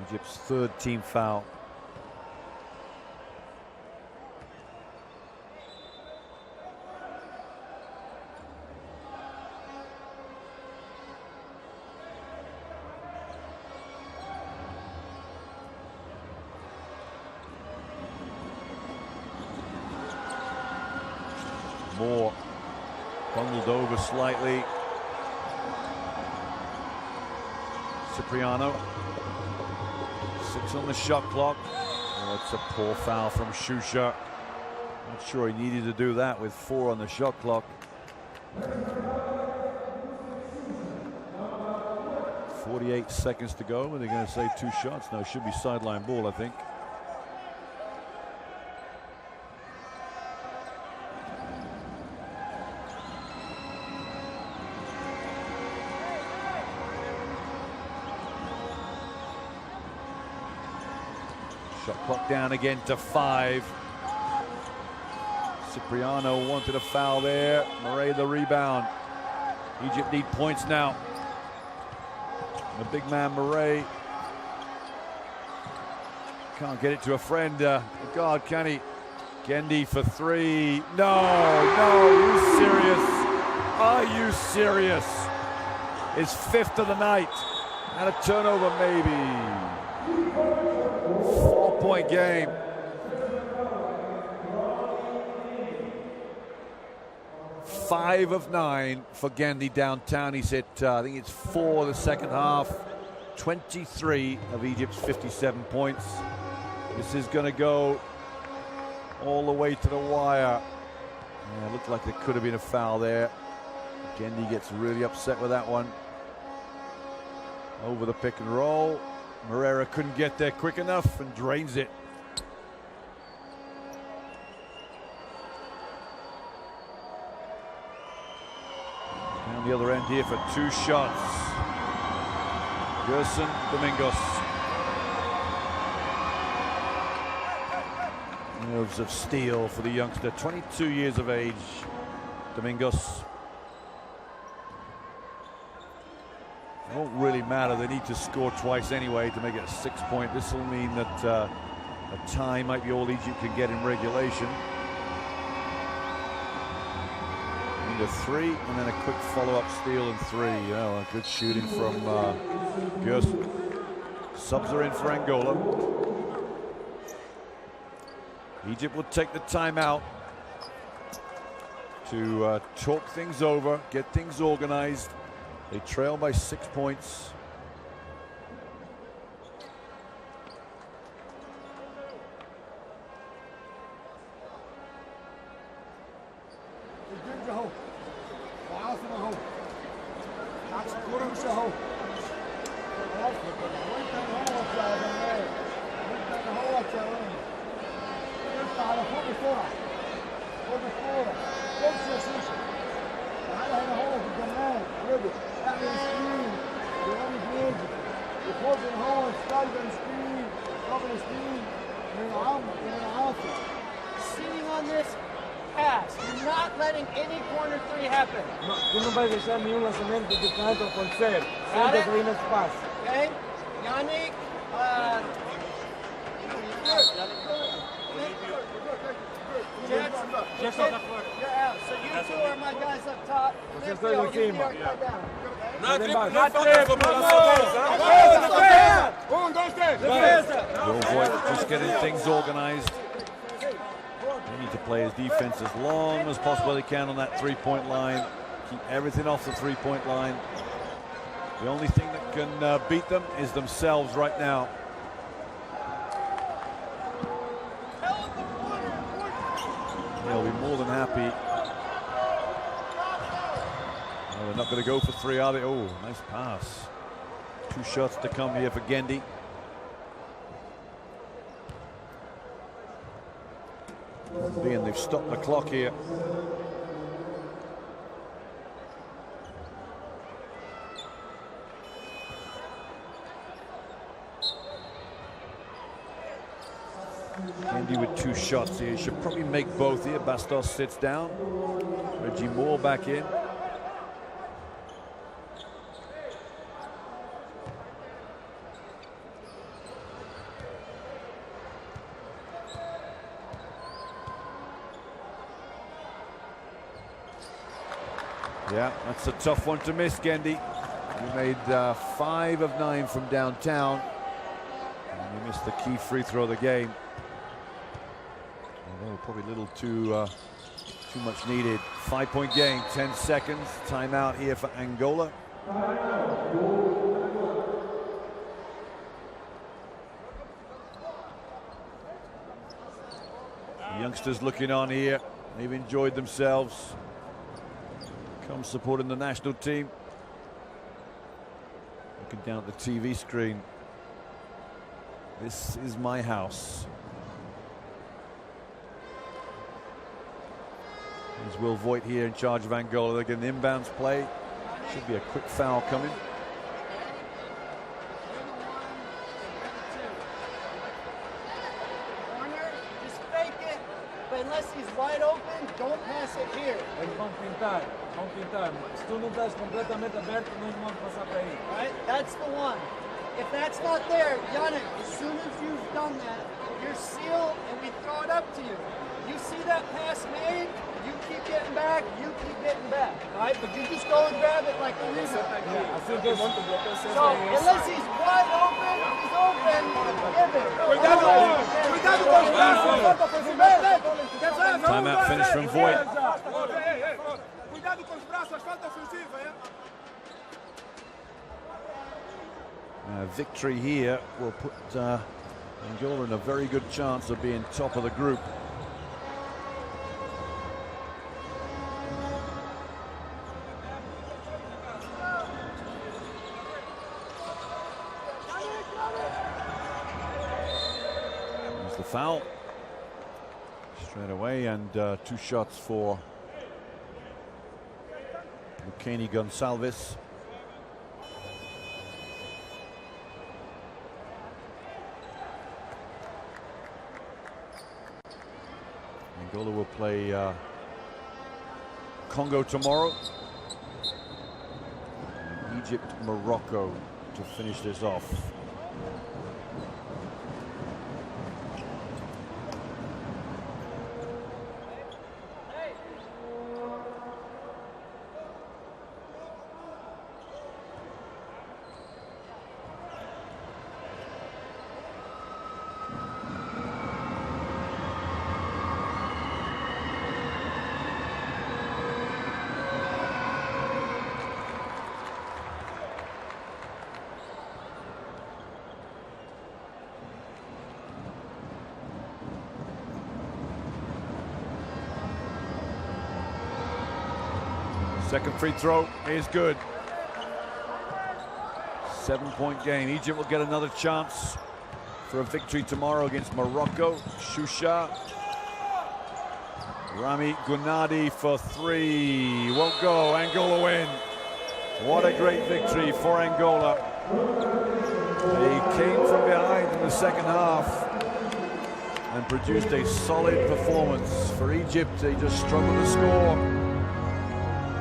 Egypt's 3rd team foul. Moore bundled over slightly. Cipriano. 6 on the shot clock. Oh, it's a poor foul from Shusha. Not sure he needed to do that with 4 on the shot clock. 48 seconds to go. Are they going to say 2 shots? No, it should be sideline ball, I think. Shot clock down again to 5. Cipriano wanted a foul there. Murray the rebound. Egypt need points now. The big man Murray can't get it to a friend. God, can he? Gendi for 3. No, are you serious? Are you serious? His 5th of the night. And a turnover maybe. 4-point game. Five of 9 for Gendi downtown. He's hit, I think it's 4 the second half. 23 of Egypt's 57 points. This is going to go all the way to the wire. Yeah, it looked like there could have been a foul there. Gendi gets really upset with that one. Over the pick and roll. Herrera couldn't get there quick enough and drains it. Down the other end here for 2 shots. Gerson Domingos. Nerves of steel for the youngster, 22 years of age. Domingos. It won't really matter. They need to score twice anyway to make it a 6-point. This will mean that a tie might be all Egypt can get in regulation. Into 3, and then a quick follow-up steal and 3. Oh, good shooting from Gerson. Subs are in for Angola. Egypt will take the timeout to talk things over, get things organized. They trail by 6 points. Sitting on this pass, you're not letting any corner 3 happen. No, tú no vas a deixar nenhum lançamento de canto acontecer. Got Sempre it? aí nesse passe. Okay? Yannick, Jets, you're out. So you 2 are my guys up top. Vocês dois em cima. Will Voigt just getting things organized. They need to play his defense as long as possible they can on that 3-point line. Keep everything off the 3-point line. The only thing that can beat them is themselves right now. They'll be more than happy. Oh, they're not going to go for 3, are they? Oh, nice pass. 2 shots to come here for Gendi. And they've stopped the clock here. Andy with 2 shots here. Should probably make both here. Bastos sits down. Reggie Moore back in. Yeah, that's a tough one to miss, Gendy. You made 5 of 9 from downtown. And you missed the key free throw of the game. Although probably a little too much needed. 5-point game, 10 seconds. Timeout here for Angola. The youngsters looking on here. They've enjoyed themselves. Come supporting the national team. Looking down at the TV screen. This is my house. There's Will Voigt here in charge of Angola. They're getting inbounds play. Should be a quick foul coming. Corner, just fake it. But unless he's wide open, don't pass it here. Eles vão pintar. Se tu não estás completamente aberto, nós vamos passar para aí. Right? That's the one. If that's not there, Yannick, as soon as you've done that, you're sealed and we throw it up to you. You see that pass made, you keep getting back, you keep getting back. Right? But you just go and grab it like a rebound. Assim que So, unless he's wide open, he's open, give it. Cuidado com os braços! Timeout finish from Voigt. Cuidado com os braços, falta ofensiva, é? Victory here will put Angola in a very good chance of being top of the group. There's the foul straight away, and 2 shots for Lucani Gonçalves. Angola will play Congo tomorrow. And Egypt, Morocco to finish this off. Second free throw is good. 7-point game. Egypt will get another chance for a victory tomorrow against Morocco. Shusha. Rami Gunadi for 3. Won't go. Angola win. What a great victory for Angola. They came from behind in the second half and produced a solid performance. For Egypt, they just struggled to score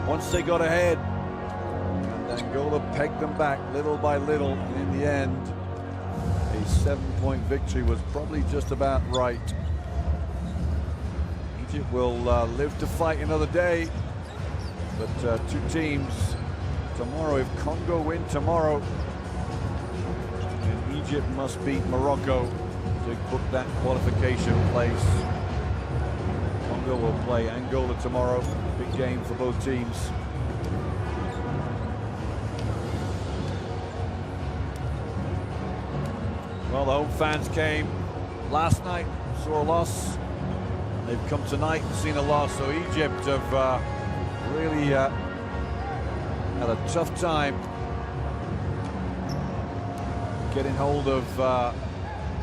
once they got ahead, and Angola pegged them back little by little, and in the end, a 7-point victory was probably just about right. Egypt will live to fight another day, but 2 teams tomorrow. If Congo win tomorrow, then Egypt must beat Morocco to book that qualification place. Congo will play Angola tomorrow. Big game for both teams. Well, the home fans came last night, saw a loss. They've come tonight and seen a loss. So Egypt have really had a tough time getting hold of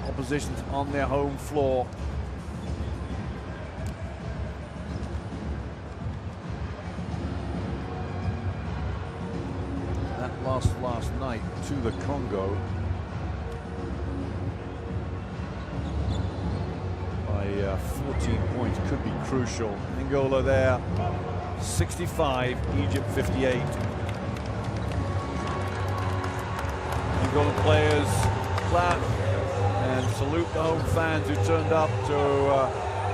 oppositions on their home floor. lost last night to the Congo by 14 points. Could be crucial. Angola there, 65, Egypt 58. Angolan players clap and salute the home fans who turned up to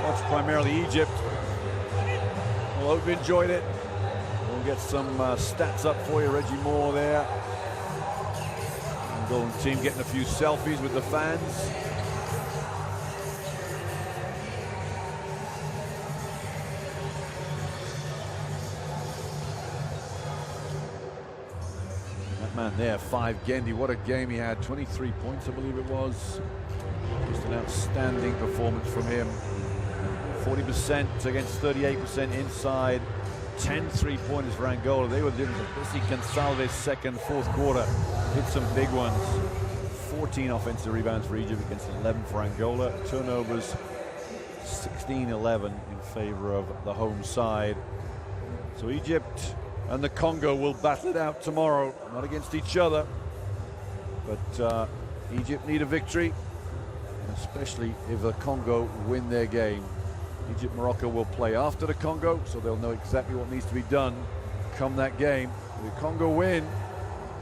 watch primarily Egypt. Well, hope you enjoyed it. We'll get some stats up for you. Reggie Moore there. Angolan team getting a few selfies with the fans. Man there, 5 Gendy, what a game he had. 23 points, I believe it was. Just an outstanding performance from him. 40% against 38% inside. 10 3-pointers for Angola. They were doing the busy Gonsalves second, fourth quarter. Hit some big ones. 14 offensive rebounds for Egypt against 11 for Angola. Turnovers 16-11 in favor of the home side. So Egypt and the Congo will battle it out tomorrow, not against each other, but Egypt need a victory, especially if the Congo win their game. Egypt-Morocco will play after the Congo, so they'll know exactly what needs to be done come that game. If the Congo win,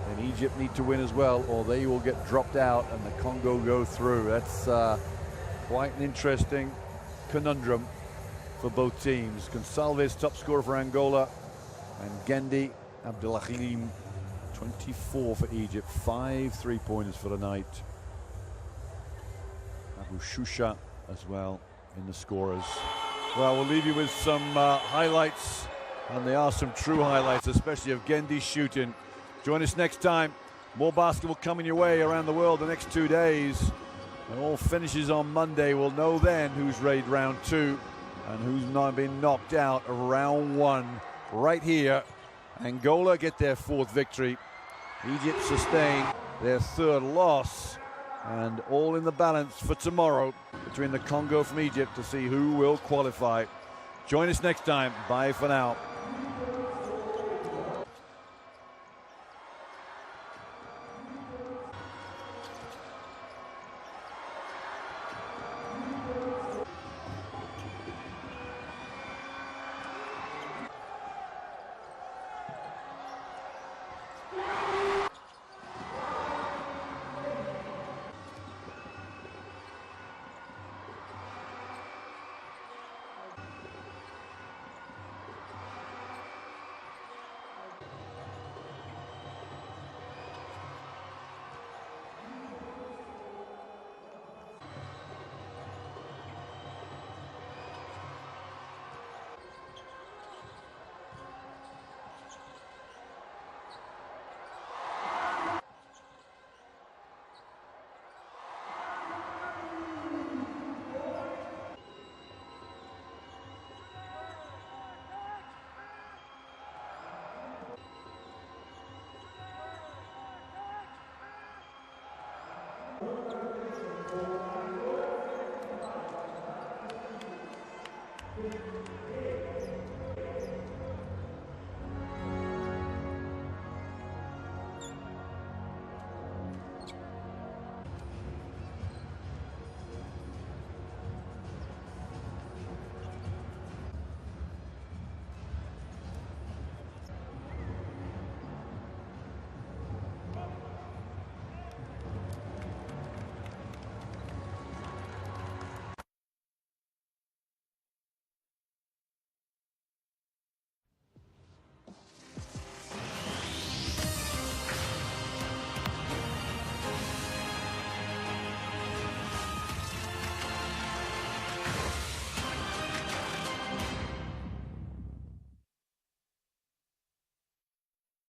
then Egypt need to win as well, or they will get dropped out and the Congo go through. That's quite an interesting conundrum for both teams. Gonsalves, top scorer for Angola, and Gendy Abdelhakim, 24 for Egypt, 5 3-pointers for the night. Abu Shusha as well in the scorers. Well, we'll leave you with some highlights, and they are some true highlights, especially of Gendy shooting. Join us next time. More basketball coming your way around the world the next 2 days. And all finishes on Monday. We'll know then who's raid round 2 and who's not been knocked out of round 1. Right here, Angola get their 4th victory. Egypt sustain their 3rd loss, and all in the balance for tomorrow between the Congo from Egypt to see who will qualify. Join us next time. Bye for now.